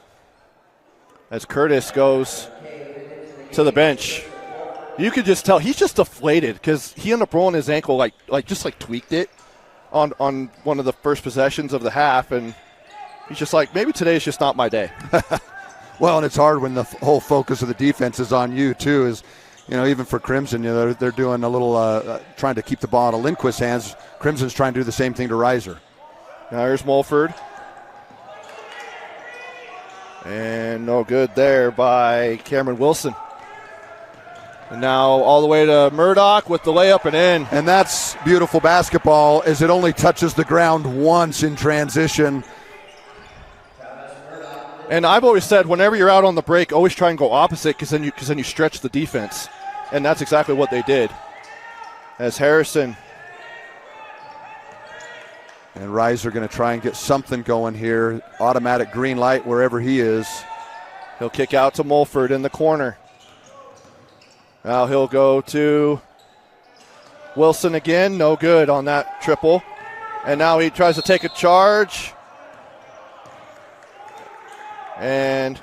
as Curtis goes to the bench. You could just tell he's just deflated because he ended up rolling his ankle, just tweaked it on one of the first possessions of the half, and he's just like, maybe today's just not my day. Well, and it's hard when the whole focus of the defense is on you too. Is even for Crimson, they're doing a little trying to keep the ball out of Lindquist's hands. Crimson's trying to do the same thing to Reiser. Now here's Mulford. And no good there by Cameron Wilson. And now all the way to Murdoch with the layup and in. And that's beautiful basketball as it only touches the ground once in transition. And I've always said whenever you're out on the break, always try and go opposite because then you stretch the defense. And that's exactly what they did. As Harrison. And Reiser going to try and get something going here. Automatic green light wherever he is. He'll kick out to Mulford in the corner. Now he'll go to Wilson again. No good on that triple. And now he tries to take a charge. And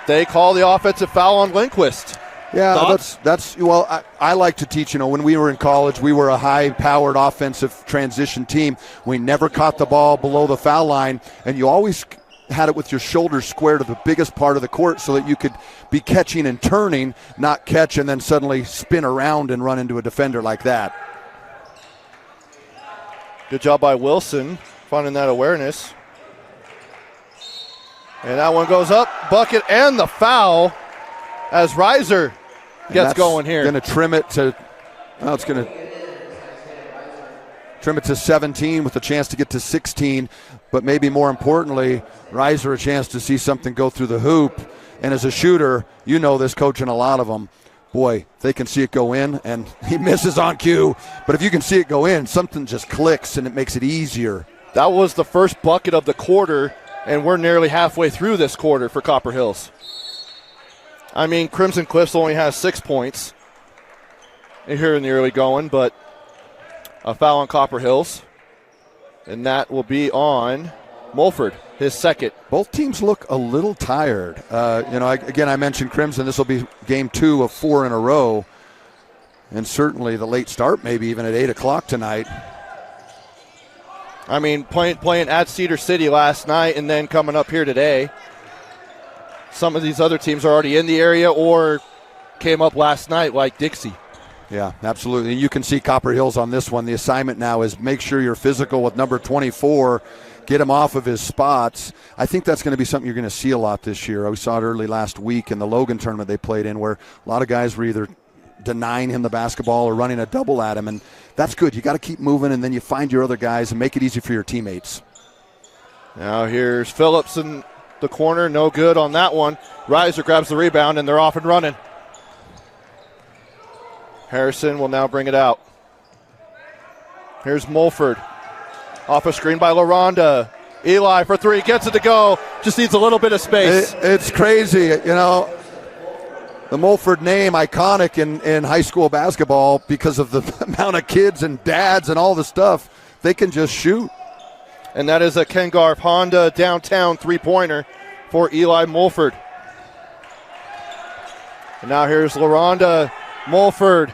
they call the offensive foul on Lindquist. Yeah, that's well, I like to teach, when we were in college, we were a high-powered offensive transition team. We never caught the ball below the foul line, and you always had it with your shoulders square to the biggest part of the court so that you could be catching and turning, not catch and then suddenly spin around and run into a defender like that. Good job by Wilson finding that awareness. And that one goes up, bucket and the foul as Reiser gets going here. Going to trim it to, it's going to trim it to 17 with a chance to get to 16, but maybe more importantly, Reiser a chance to see something go through the hoop. And as a shooter, this, coaching a lot of them, boy, they can see it go in, and he misses on cue. But if you can see it go in, something just clicks, and it makes it easier. That was the first bucket of the quarter, and we're nearly halfway through this quarter for Copper Hills. I mean, Crimson Cliffs only has 6 points here in the early going, but a foul on Copper Hills, and that will be on Mulford, his second. Both teams look a little tired. I mentioned Crimson. This will be game 2 of 4 in a row, and certainly the late start, maybe even at 8 o'clock tonight. I mean, playing at Cedar City last night and then coming up here today. Some of these other teams are already in the area or came up last night like Dixie. Yeah, absolutely. You can see Copper Hills on this one. The assignment now is make sure you're physical with number 24, get him off of his spots. I think that's going to be something you're going to see a lot this year. We saw it early last week in the Logan tournament they played in where a lot of guys were either denying him the basketball or running a double at him, and that's good. You got to keep moving, and then you find your other guys and make it easy for your teammates. Now here's Phillips in the corner, no good on that one. Reiser grabs the rebound, and they're off and running. Harrison will now bring it out. Here's Mulford. Off a screen by LaRonda. Eli for 3, gets it to go. Just needs a little bit of space. It's crazy, The Mulford name, iconic in high school basketball because of the amount of kids and dads and all the stuff. They can just shoot. And that is a Ken Garf Honda downtown three-pointer for Eli Mulford. And now here's LaRonda, Mulford,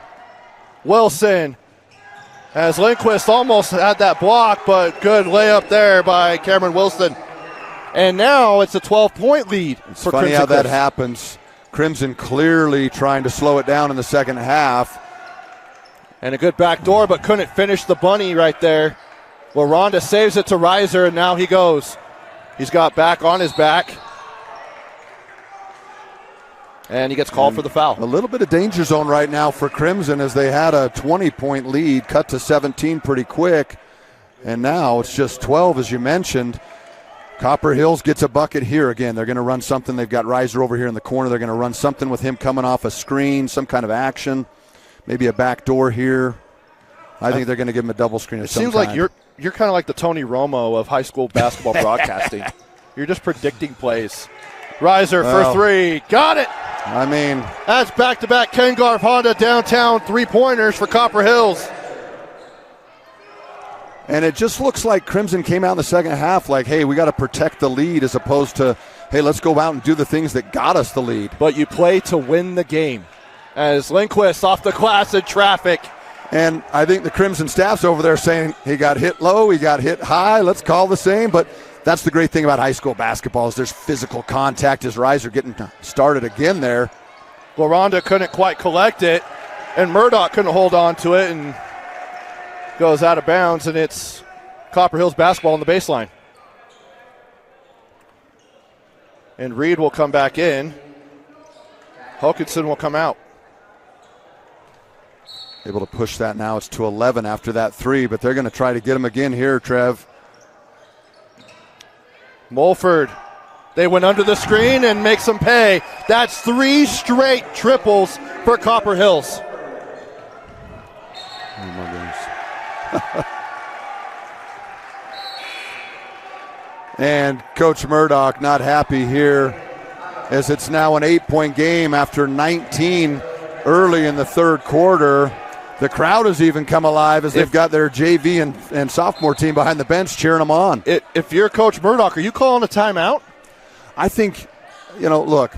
Wilson. As Lindquist almost had that block, but good layup there by Cameron Wilson. And now it's a 12-point lead it's for funny Crimson how Cliffs. that happens. Crimson clearly trying to slow it down in the second half. And a good back door, but couldn't finish the bunny right there. LaRonda saves it to Reiser, and now he goes. He's got back on his back. And he gets called for the foul. A little bit of danger zone right now for Crimson as they had a 20-point lead, cut to 17 pretty quick. And now it's just 12, as you mentioned. Copper Hills gets a bucket here again. They're going to run something. They've got Reiser over here in the corner. They're going to run something with him coming off a screen, some kind of action, maybe a back door here. I think they're going to give him a double screen at some time. It seems like you're kind of like the Tony Romo of high school basketball broadcasting. You're just predicting plays. Reiser for 3. Got it. I mean, that's back-to-back Ken Garf Honda downtown three-pointers for Copper Hills. And it just looks like Crimson came out in the second half like, hey, we got to protect the lead as opposed to, hey, let's go out and do the things that got us the lead. But you play to win the game. As Lindquist off the glass in traffic. And I think the Crimson staff's over there saying he got hit low, he got hit high, let's call the same. But that's the great thing about high school basketball is there's physical contact as Reiser getting started again there. LaRonda couldn't quite collect it, and Murdoch couldn't hold on to it and goes out of bounds, and it's Copper Hills basketball on the baseline. And Reed will come back in. Hokinson will come out. Able to push that now. It's to 11 after that 3, but they're going to try to get him again here, Trev. Mulford, they went under the screen and makes them pay. That's 3 straight triples for Copper Hills. Oh my goodness. And Coach Murdoch not happy here as it's now an 8-point game after 19 early in the third quarter. The crowd has even come alive as they've got their JV and sophomore team behind the bench cheering them on. If you're Coach Murdoch, are you calling a timeout? I think, look,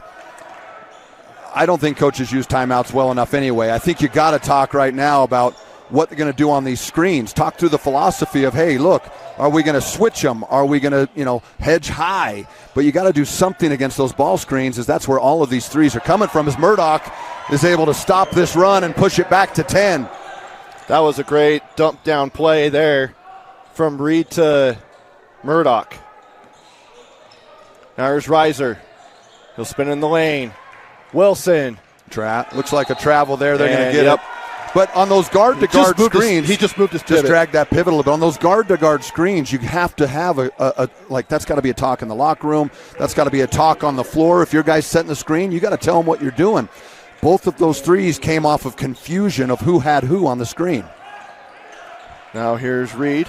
I don't think coaches use timeouts well enough anyway. I think you got to talk right now about what they're going to do on these screens. Talk through the philosophy of, hey, look, are we going to switch them? Are we going to, hedge high? But you got to do something against those ball screens, as that's where all of these threes are coming from, as Murdoch is able to stop this run and push it back to 10. That was a great dump down play there from Reed to Murdoch. Now here's Reiser. He'll spin in the lane. Wilson. Looks like a travel there. They're going to get it. But on those guard-to-guard screens, he just moved his pivot. Just dragged that pivot a little bit. On those guard-to-guard screens, you have to have that's got to be a talk in the locker room. That's got to be a talk on the floor. If your guy's setting the screen, you got to tell them what you're doing. Both of those threes came off of confusion of who had who on the screen. Now here's Reed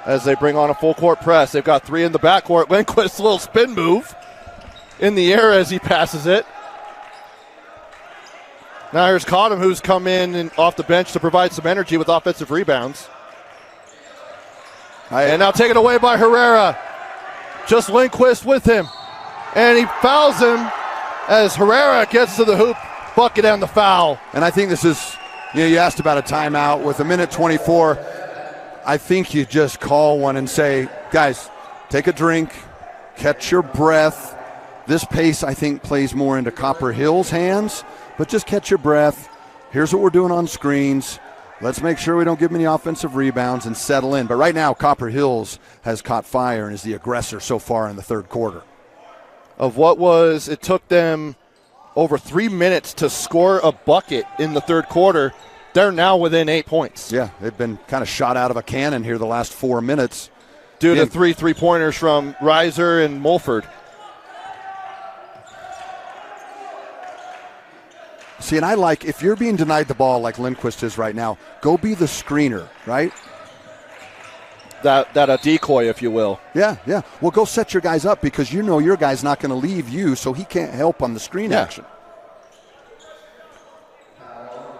as they bring on a full-court press. They've got three in the backcourt. Lindquist's little spin move in the air as he passes it. Now here's Cottom, who's come in and off the bench to provide some energy with offensive rebounds. And now taken away by Herrera. Just Lindquist with him. And he fouls him as Herrera gets to the hoop, bucket and the foul. And I think this is, you asked about a timeout. With a minute 24, I think you just call one and say, guys, take a drink, catch your breath. This pace, I think, plays more into Copper Hill's hands. But just catch your breath. Here's what we're doing on screens. Let's make sure we don't give them any offensive rebounds and settle in. But right now, Copper Hills has caught fire and is the aggressor so far in the third quarter. It took them over 3 minutes to score a bucket in the third quarter. They're now within 8 points. Yeah, they've been kind of shot out of a cannon here the last 4 minutes. Due to three three-pointers from Reiser and Mulford. See, and I like, if you're being denied the ball like Lindquist is right now, go be the screener, right? That a decoy, if you will. Yeah. Well, go set your guys up because you know your guy's not going to leave you, so he can't help on the screen action.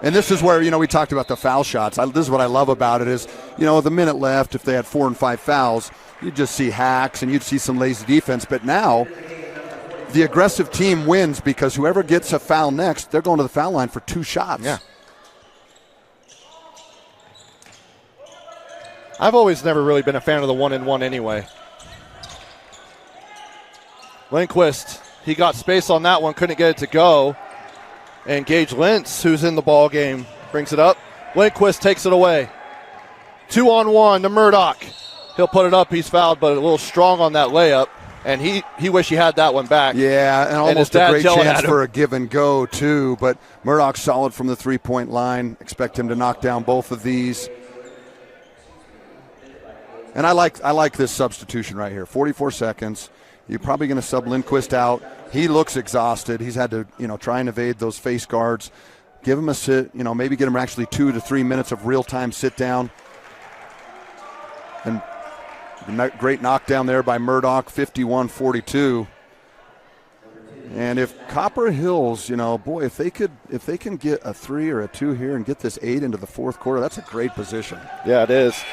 And this is where, we talked about the foul shots. This is what I love about it is, with a minute left, if they had 4 and 5 fouls, you'd just see hacks and you'd see some lazy defense. But now the aggressive team wins because whoever gets a foul next, they're going to the foul line for 2 shots. Yeah. I've always never really been a fan of the 1-and-1 anyway. Lindquist, he got space on that one, couldn't get it to go. And Gage Lentz, who's in the ball game, brings it up. Lindquist takes it away. 2-on-1 to Murdoch. He'll put it up. He's fouled, but a little strong on that layup. And he wished he had that one back. Yeah, and almost a great chance for a give and go, too. But Murdoch's solid from the three-point line. Expect him to knock down both of these. And I like this substitution right here. 44 seconds. You're probably going to sub Lindquist out. He looks exhausted. He's had to, try and evade those face guards. Give him a sit, maybe get him actually 2 to 3 minutes of real-time sit-down. And great knockdown there by Murdoch, 51-42. And if Copper Hills, if they can get a 3 or a 2 here and get this 8 into the fourth quarter, that's a great position. Yeah, it is.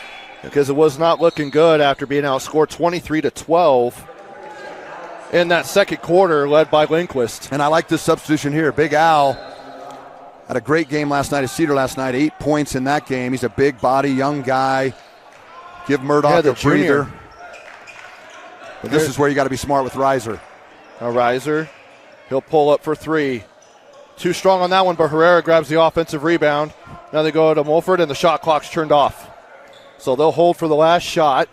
Because it was not looking good after being outscored 23-12 in that second quarter, led by Lindquist. And I like this substitution here. Big Al had a great game last night at Cedar last night, 8 points in that game. He's a big body, young guy. Give Murdoch a breather. But this is where you got to be smart with Reiser. Reiser, he'll pull up for 3. Too strong on that one, but Herrera grabs the offensive rebound. Now they go to Mulford, and the shot clock's turned off. So they'll hold for the last shot.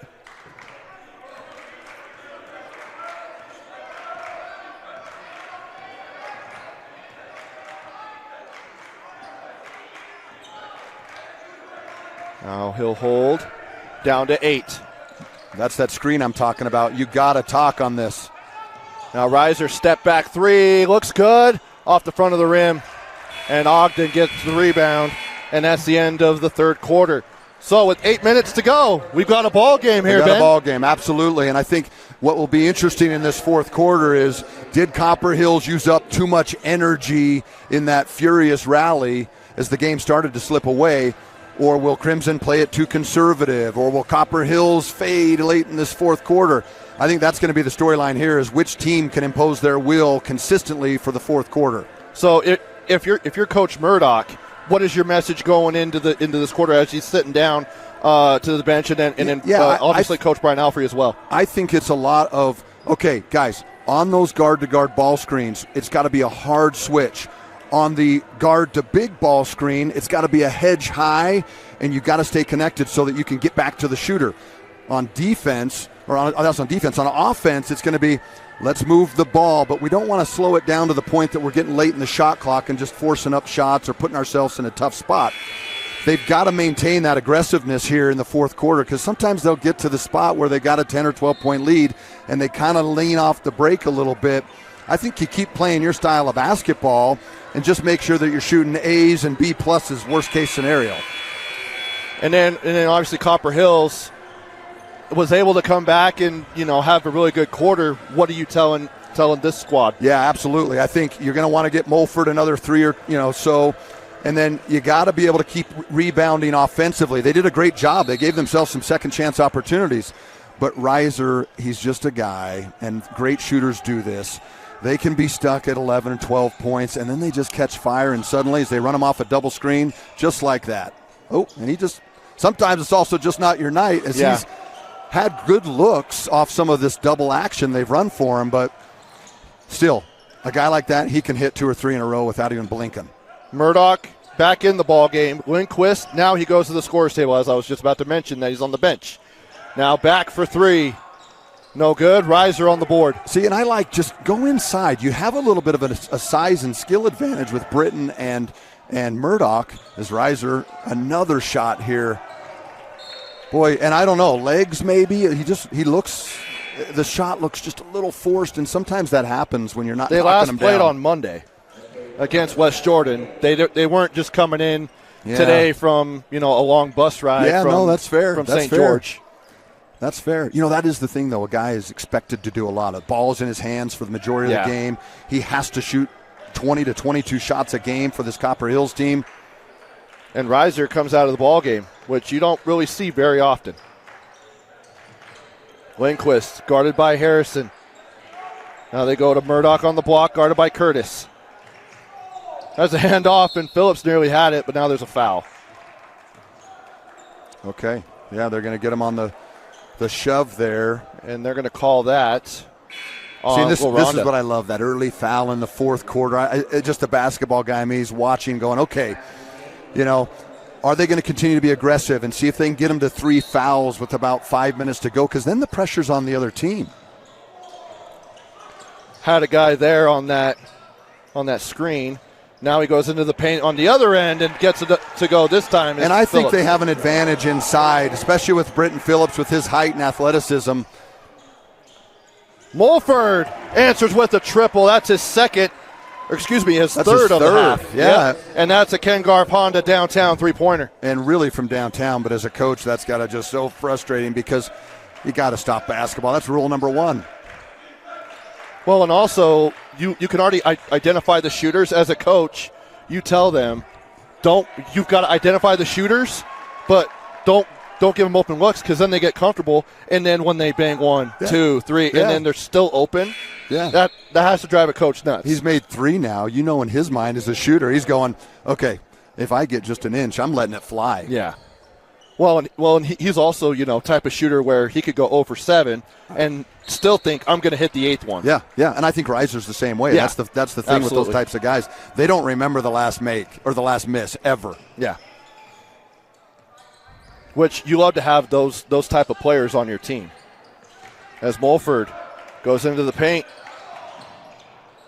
Now he'll hold down to 8. That's that screen I'm talking about. You got to talk on this. Now Reiser step back 3. Looks good. Off the front of the rim. And Ogden gets the rebound. And that's the end of the third quarter. So with 8 minutes to go, we've got a ball game here, Ben. We've got a ball game, absolutely. And I think what will be interesting in this fourth quarter is, did Copper Hills use up too much energy in that furious rally? as the game started to slip away? Or will Crimson play it too conservative? Or will Copper Hills fade late in this fourth quarter? I think that's going to be the storyline here, is which team can impose their will consistently for the fourth quarter. So if you're Coach Murdoch, what is your message going into this quarter as he's sitting down to the bench, and then obviously Coach Brian Alfrey as well? I think it's a lot of, okay, guys, on those guard-to-guard ball screens, it's got to be a hard switch. On the guard-to-big ball screen, it's got to be a hedge high, and you got to stay connected so that you can get back to the shooter. On defense, that's on defense. On offense, it's going to be, let's move the ball, but we don't want to slow it down to the point that we're getting late in the shot clock and just forcing up shots or putting ourselves in a tough spot. They've got to maintain that aggressiveness here in the fourth quarter, because sometimes they'll get to the spot where they got a 10 or 12-point lead and they kind of lean off the brake a little bit. I think you keep playing your style of basketball and just make sure that you're shooting A's and B pluses, worst case scenario. And then obviously Copper Hills was able to come back and have a really good quarter. What are you telling this squad? Yeah, absolutely. I think you're going to want to get Mulford another 3 or so. And then you got to be able to keep rebounding offensively. They did a great job. They gave themselves some second chance opportunities. But Reiser, he's just a guy, and great shooters do this. They can be stuck at 11 or 12 points, and then they just catch fire, and suddenly as they run them off a double screen, just like that. Oh, and sometimes it's also just not your night, as he's had good looks off some of this double action they've run for him, but still, a guy like that, he can hit 2 or 3 in a row without even blinking. Murdoch back in the ball game. Lindquist, now he goes to the scorer's table, as I was just about to mention that he's on the bench. Now back for 3. No good. Reiser on the board. See, and I like just go inside. You have a little bit of a size and skill advantage with Britton and Murdoch. As Reiser, another shot here. Boy, and I don't know, legs maybe. The shot looks just a little forced, and sometimes that happens when you're not knocking them down. They last played on Monday against West Jordan. They weren't just coming in today from a long bus ride. Yeah, that's fair. From St. George. That's fair. That is the thing, though. A guy is expected to do a lot. Ball's in his hands for the majority of the game. He has to shoot 20 to 22 shots a game for this Copper Hills team. And Reiser comes out of the ball game, which you don't really see very often. Lindquist guarded by Harrison. Now they go to Murdoch on the block, guarded by Curtis. There's a handoff, and Phillips nearly had it, but now there's a foul. Okay. Yeah, they're going to get him on the shove there. And they're going to call that. See, this is what I love, that early foul in the fourth quarter. Just a basketball guy, he's watching going, okay, are they going to continue to be aggressive and see if they can get him to 3 fouls with about 5 minutes to go? Because then the pressure's on the other team. Had a guy there on that screen. Now he goes into the paint on the other end and gets it to go this time. And I think they have an advantage inside, especially with Britton Phillips with his height and athleticism. Mulford answers with a triple. That's his third of the half. Yeah. And that's a Ken Garf Honda downtown three-pointer. And really from downtown, but as a coach, that's got to just so frustrating because you got to stop basketball. That's rule number 1. Well, and also you can already identify the shooters. As a coach, you tell them, you've got to identify the shooters, but don't give them open looks, because then they get comfortable, and then when they bang 1, 2, 3, and then they're still open, that has to drive a coach nuts. He's made 3 now. In his mind as a shooter, he's going, okay, if I get just an inch, I'm letting it fly. Yeah. Well, and he's also, type of shooter where he could go 0 for 7 and still think, I'm going to hit the 8th one. Yeah, and I think Reiser's the same way. Yeah. That's the thing with those types of guys. They don't remember the last make or the last miss ever. Yeah. Which you love to have those type of players on your team. As Mulford goes into the paint.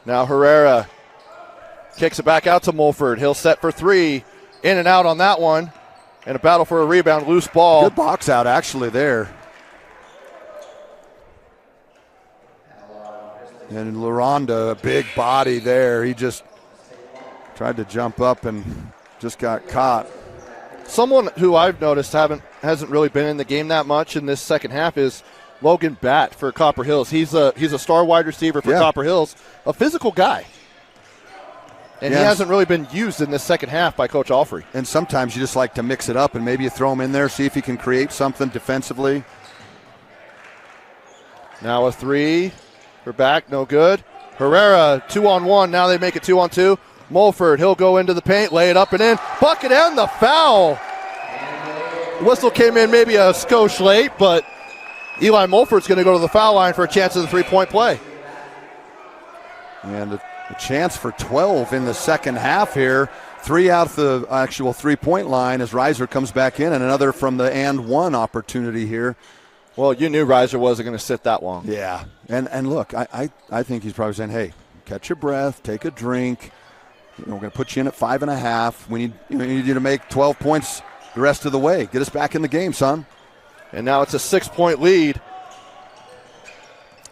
Now Herrera kicks it back out to Mulford. He'll set for 3. In and out on that one. And a battle for a rebound, loose ball. Good box out, actually, there. And LaRonda, a big body there. He just tried to jump up and just got caught. Someone who I've noticed hasn't really been in the game that much in this second half is Logan Batt for Copper Hills. He's a star wide receiver for Copper Hills, a physical guy. And he hasn't really been used in this second half by Coach Alfrey. And sometimes you just like to mix it up and maybe you throw him in there, see if he can create something defensively. Now a three. For back, no good. Herrera, 2-on-1. Now they make it 2-on-2. Mulford, he'll go into the paint, lay it up and in. Bucket and the foul. Whistle came in maybe a skosh late, but Eli Mulford's going to go to the foul line for a chance of the three-point play. And a chance for 12 in the second half here. 3 out the actual three-point line as Reiser comes back in, and another from the and one opportunity here. Well, you knew Reiser wasn't going to sit that long. Yeah, and look, I think he's probably saying, hey, catch your breath, take a drink. We're going to put you in at 5.5. We need you to make 12 points the rest of the way. Get us back in the game, son. And now it's a 6-point lead.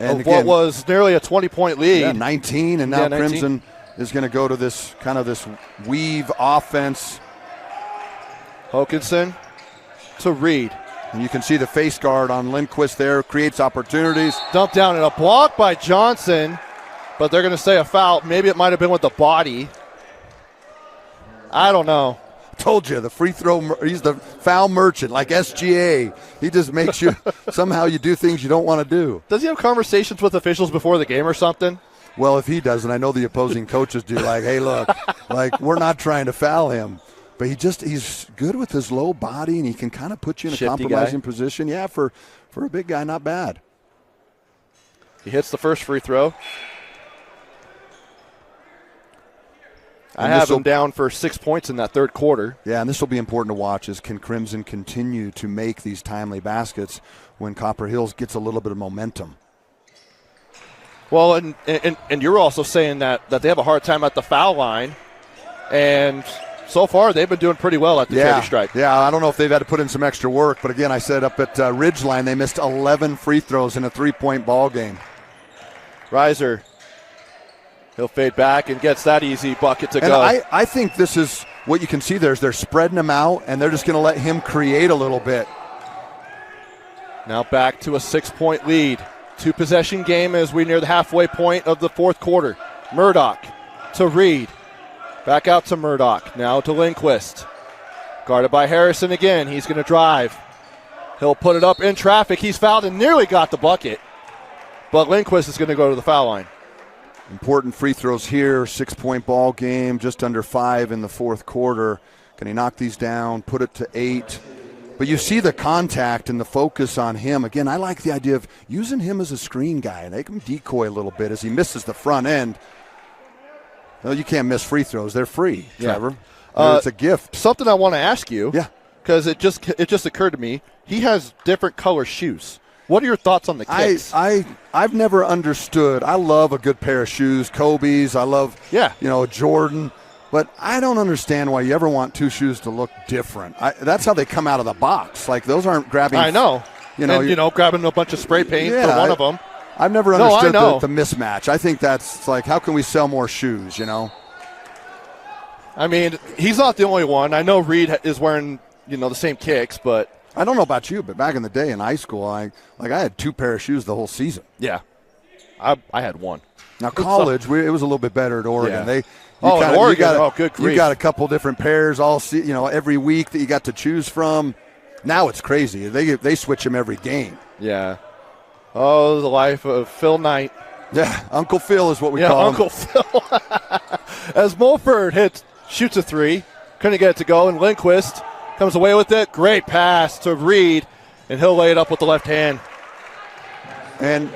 And again, what was nearly a 20-point lead. Yeah, 19, and now Crimson is going to go to this kind of this weave offense. Hokanson to Reed. And you can see the face guard on Lindquist there, creates opportunities. Dumped down and a block by Johnson, but they're going to say a foul. Maybe it might have been with the body. I don't know. Told you, the free throw, he's the foul merchant, like SGA. He just makes you, somehow you do things you don't want to do. Does he have conversations with officials before the game or something? Well, if he does, and I know the opposing coaches do, like, hey, look, like, we're not trying to foul him. But he's good with his low body, and he can kind of put you in a compromising position. Yeah, for a big guy, not bad. He hits the first free throw. I have him down for 6 points in that third quarter. Yeah, and this will be important to watch is can Crimson continue to make these timely baskets when Copper Hills gets a little bit of momentum? Well, and you're also saying that they have a hard time at the foul line, and so far they've been doing pretty well at the charity stripe. Yeah, I don't know if they've had to put in some extra work, but again, I said up at Ridgeline they missed 11 free throws in a three-point ball game. Reiser. He'll fade back and gets that easy bucket to go. I think this is what you can see there is they're spreading him out, and they're just going to let him create a little bit. Now back to a 6-point lead. 2-possession game as we near the halfway point of the fourth quarter. Murdoch to Reed. Back out to Murdoch. Now to Lindquist. Guarded by Harrison again. He's going to drive. He'll put it up in traffic. He's fouled and nearly got the bucket. But Lindquist is going to go to the foul line. Important free throws here, 6-point ball game, just under 5 in the fourth quarter. Can he knock these down, put it to 8? But you see the contact and the focus on him. Again, I like the idea of using him as a screen guy and make him decoy a little bit as he misses the front end. Well, you can't miss free throws. They're free, Trevor. It's a gift. Something I want to ask you, because it just occurred to me, he has different color shoes. What are your thoughts on the kicks? I've never understood. I love a good pair of shoes, Kobe's. I love, Jordan. But I don't understand why you ever want two shoes to look different. That's how they come out of the box. Like, those aren't grabbing. I know. Grabbing a bunch of spray paint for one of them. I've never understood the mismatch. I think that's like, how can we sell more shoes, I mean, he's not the only one. I know Reed is wearing, the same kicks, but. I don't know about you, but back in the day in high school, I had 2 pair of shoes the whole season. Yeah, I had one. Now college, it was a little bit better at Oregon. Yeah. Oregon, good grief. You got a couple different pairs every week that you got to choose from. Now it's crazy. They switch them every game. Yeah. Oh, the life of Phil Knight. Yeah, Uncle Phil is what we call him. Uncle Phil. As Mulford shoots a 3, couldn't get it to go, and Lindquist comes away with it. Great pass to Reed, and he'll lay it up with the left hand. And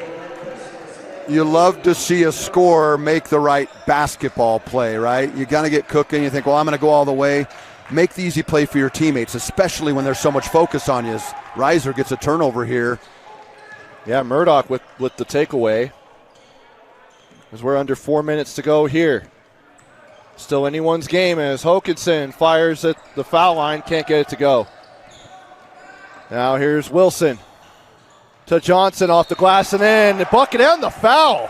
you love to see a scorer make the right basketball play, right? You got to get cooking. You think, well, I'm going to go all the way. Make the easy play for your teammates, especially when there's so much focus on you. As Reiser gets a turnover here. Yeah, Murdoch with the takeaway. As we're under 4 minutes to go here. Still anyone's game as Hokanson fires at the foul line, can't get it to go. Now here's Wilson to Johnson off the glass and in. The bucket and the foul.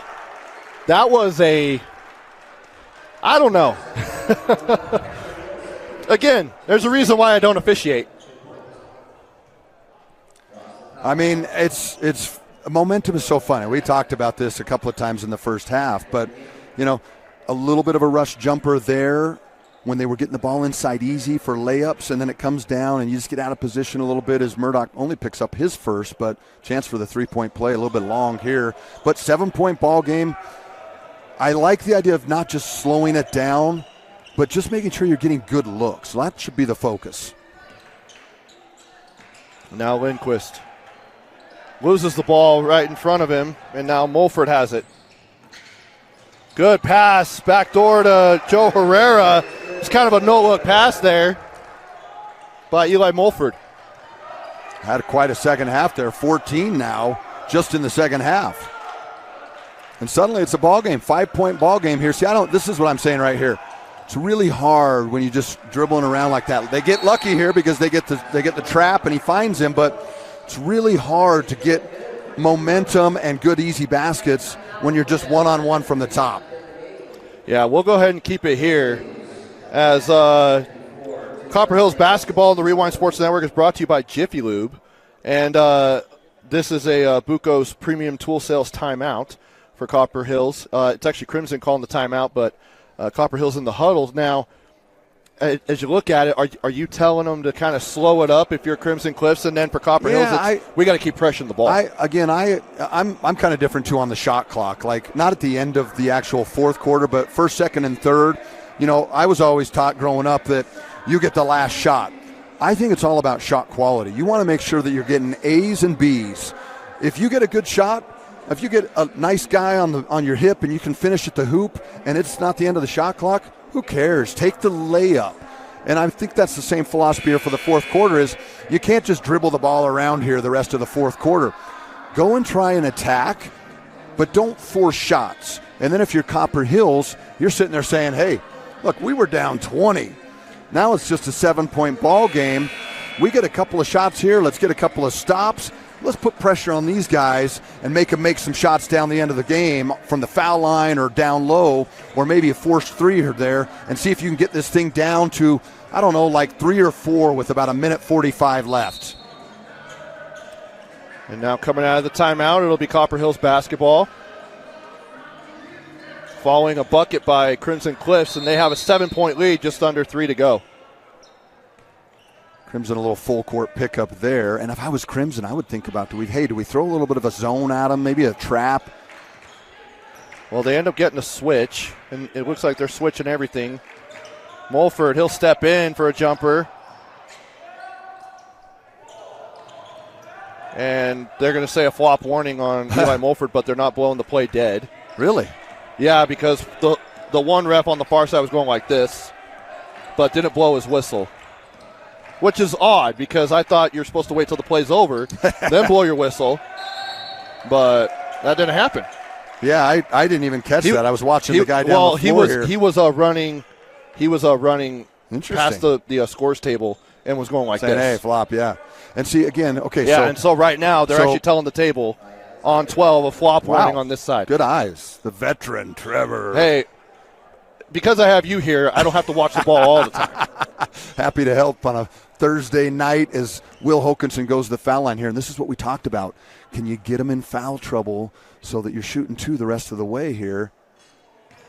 That was I don't know. Again, there's a reason why I don't officiate. I mean, momentum is so funny. We talked about this a couple of times in the first half, but, a little bit of a rush jumper there when they were getting the ball inside easy for layups, and then it comes down and you just get out of position a little bit as Murdoch only picks up his first, but chance for the three-point play a little bit long here. But 7-point ball game. I like the idea of not just slowing it down, but just making sure you're getting good looks. That should be the focus. Now Lindquist loses the ball right in front of him, and now Mulford has it. Good pass, backdoor to Joe Herrera. It's kind of a no-look pass there by Eli Mulford. Had quite a second half there, 14 now, just in the second half. And suddenly it's a ball game, 5-point ball game here. See, this is what I'm saying right here. It's really hard when you just dribbling around like that. They get lucky here because they get the trap and he finds him, but it's really hard to get momentum and good easy baskets when you're just one-on-one from the top. Yeah, we'll go ahead and keep it here as Copper Hills basketball on the Rewind Sports Network is brought to you by Jiffy Lube. And this is a Buco's premium tool sales timeout for Copper Hills. It's actually Crimson calling the timeout, but Copper Hills in the huddles. Now, as you look at it, are you telling them to kind of slow it up if you're Crimson Cliffs, and then for Copper Hills, we got to keep pressuring the ball? I'm kind of different too on the shot clock. Like not at the end of the actual fourth quarter, but first, second, and third. You know, I was always taught growing up that you get the last shot. I think it's all about shot quality. You want to make sure that you're getting A's and B's. If you get a good shot, if you get a nice guy on your hip and you can finish at the hoop and it's not the end of the shot clock, who cares? Take the layup. And I think that's the same philosophy here for the fourth quarter is you can't just dribble the ball around here the rest of the fourth quarter. Go and try and attack, but don't force shots. And then if you're Copper Hills, you're sitting there saying, hey, look, we were down 20. Now it's just a 7-point ball game. We get a couple of shots here. Let's get a couple of stops. Let's put pressure on these guys and make them make some shots down the end of the game from the foul line or down low or maybe a forced three here there and see if you can get this thing down to, I don't know, like 3 or 4 with about a minute 45 left. And now coming out of the timeout, it'll be Copper Hills basketball. Following a bucket by Crimson Cliffs, and they have a 7-point lead, just under 3 to go. Crimson a little full court pickup there. And if I was Crimson, I would think about, do we throw a little bit of a zone at them, maybe a trap? Well, they end up getting a switch, and it looks like they're switching everything. Mulford, he'll step in for a jumper. And they're going to say a flop warning on Eli Mulford, but they're not blowing the play dead. Really? Yeah, because the one ref on the far side was going like this, but didn't blow his whistle. Which is odd because I thought you're supposed to wait till the play's over, then blow your whistle. But that didn't happen. Yeah, I didn't even catch that. I was watching the guy down the floor here. He was running past the scores table and was going like saying, this. Hey, flop, yeah. And see, again, okay. Yeah, and so right now they're actually telling the table on 12 a flop warning on this side. Good eyes. The veteran, Trevor. Hey, because I have you here, I don't have to watch the ball all the time. Happy to help on a Thursday night as Will Hokinson goes to the foul line here. And this is what we talked about. Can you get him in foul trouble so that you're shooting 2 the rest of the way here?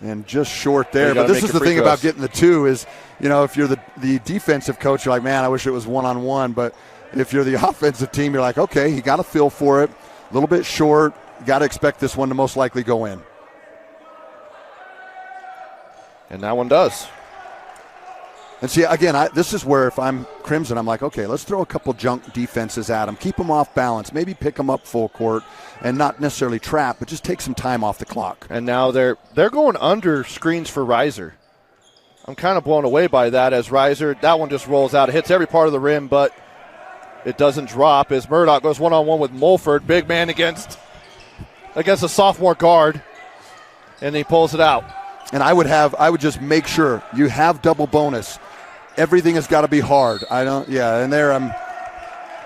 And just short there. But this is the thing about getting the 2 is, you know, if you're the defensive coach, you're like, man, I wish it was one-on-one. But if you're the offensive team, you're like, okay, you got to feel for it. A little bit short. You got to expect this one to most likely go in. And that one does. And see, again, this is where if I'm Crimson, I'm like, okay, let's throw a couple junk defenses at them. Keep them off balance. Maybe pick them up full court and not necessarily trap, but just take some time off the clock. And now they're going under screens for Reiser. I'm kind of blown away by that as Reiser, that one just rolls out. It hits every part of the rim, but it doesn't drop as Murdoch goes one-on-one with Mulford. Big man against a sophomore guard, and he pulls it out. And I would just make sure you have double bonus. Everything has got to be hard. And there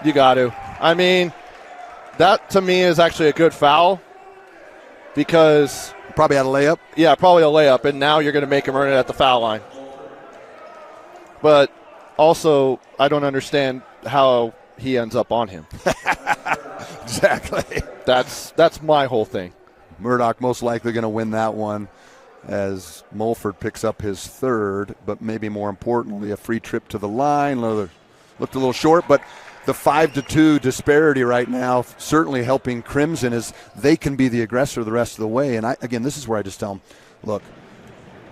you got to. I mean, that to me is actually a good foul because probably had a layup. Yeah, probably a layup, and now you're going to make him earn it at the foul line. But also, I don't understand how he ends up on him. Exactly. That's my whole thing. Murdoch most likely going to win that one. as Mulford picks up his third, but maybe more importantly, a free trip to the line. Looked a little short, but the 5-2 disparity right now certainly helping Crimson as they can be the aggressor the rest of the way. And again, this is where I just tell them, look,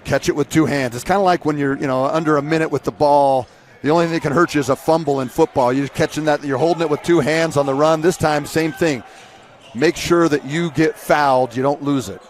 catch it with two hands. It's kind of like when you're under a minute with the ball. The only thing that can hurt you is a fumble in football. You're catching that, you're holding it with two hands on the run. This time, same thing. Make sure that you get fouled, you don't lose it.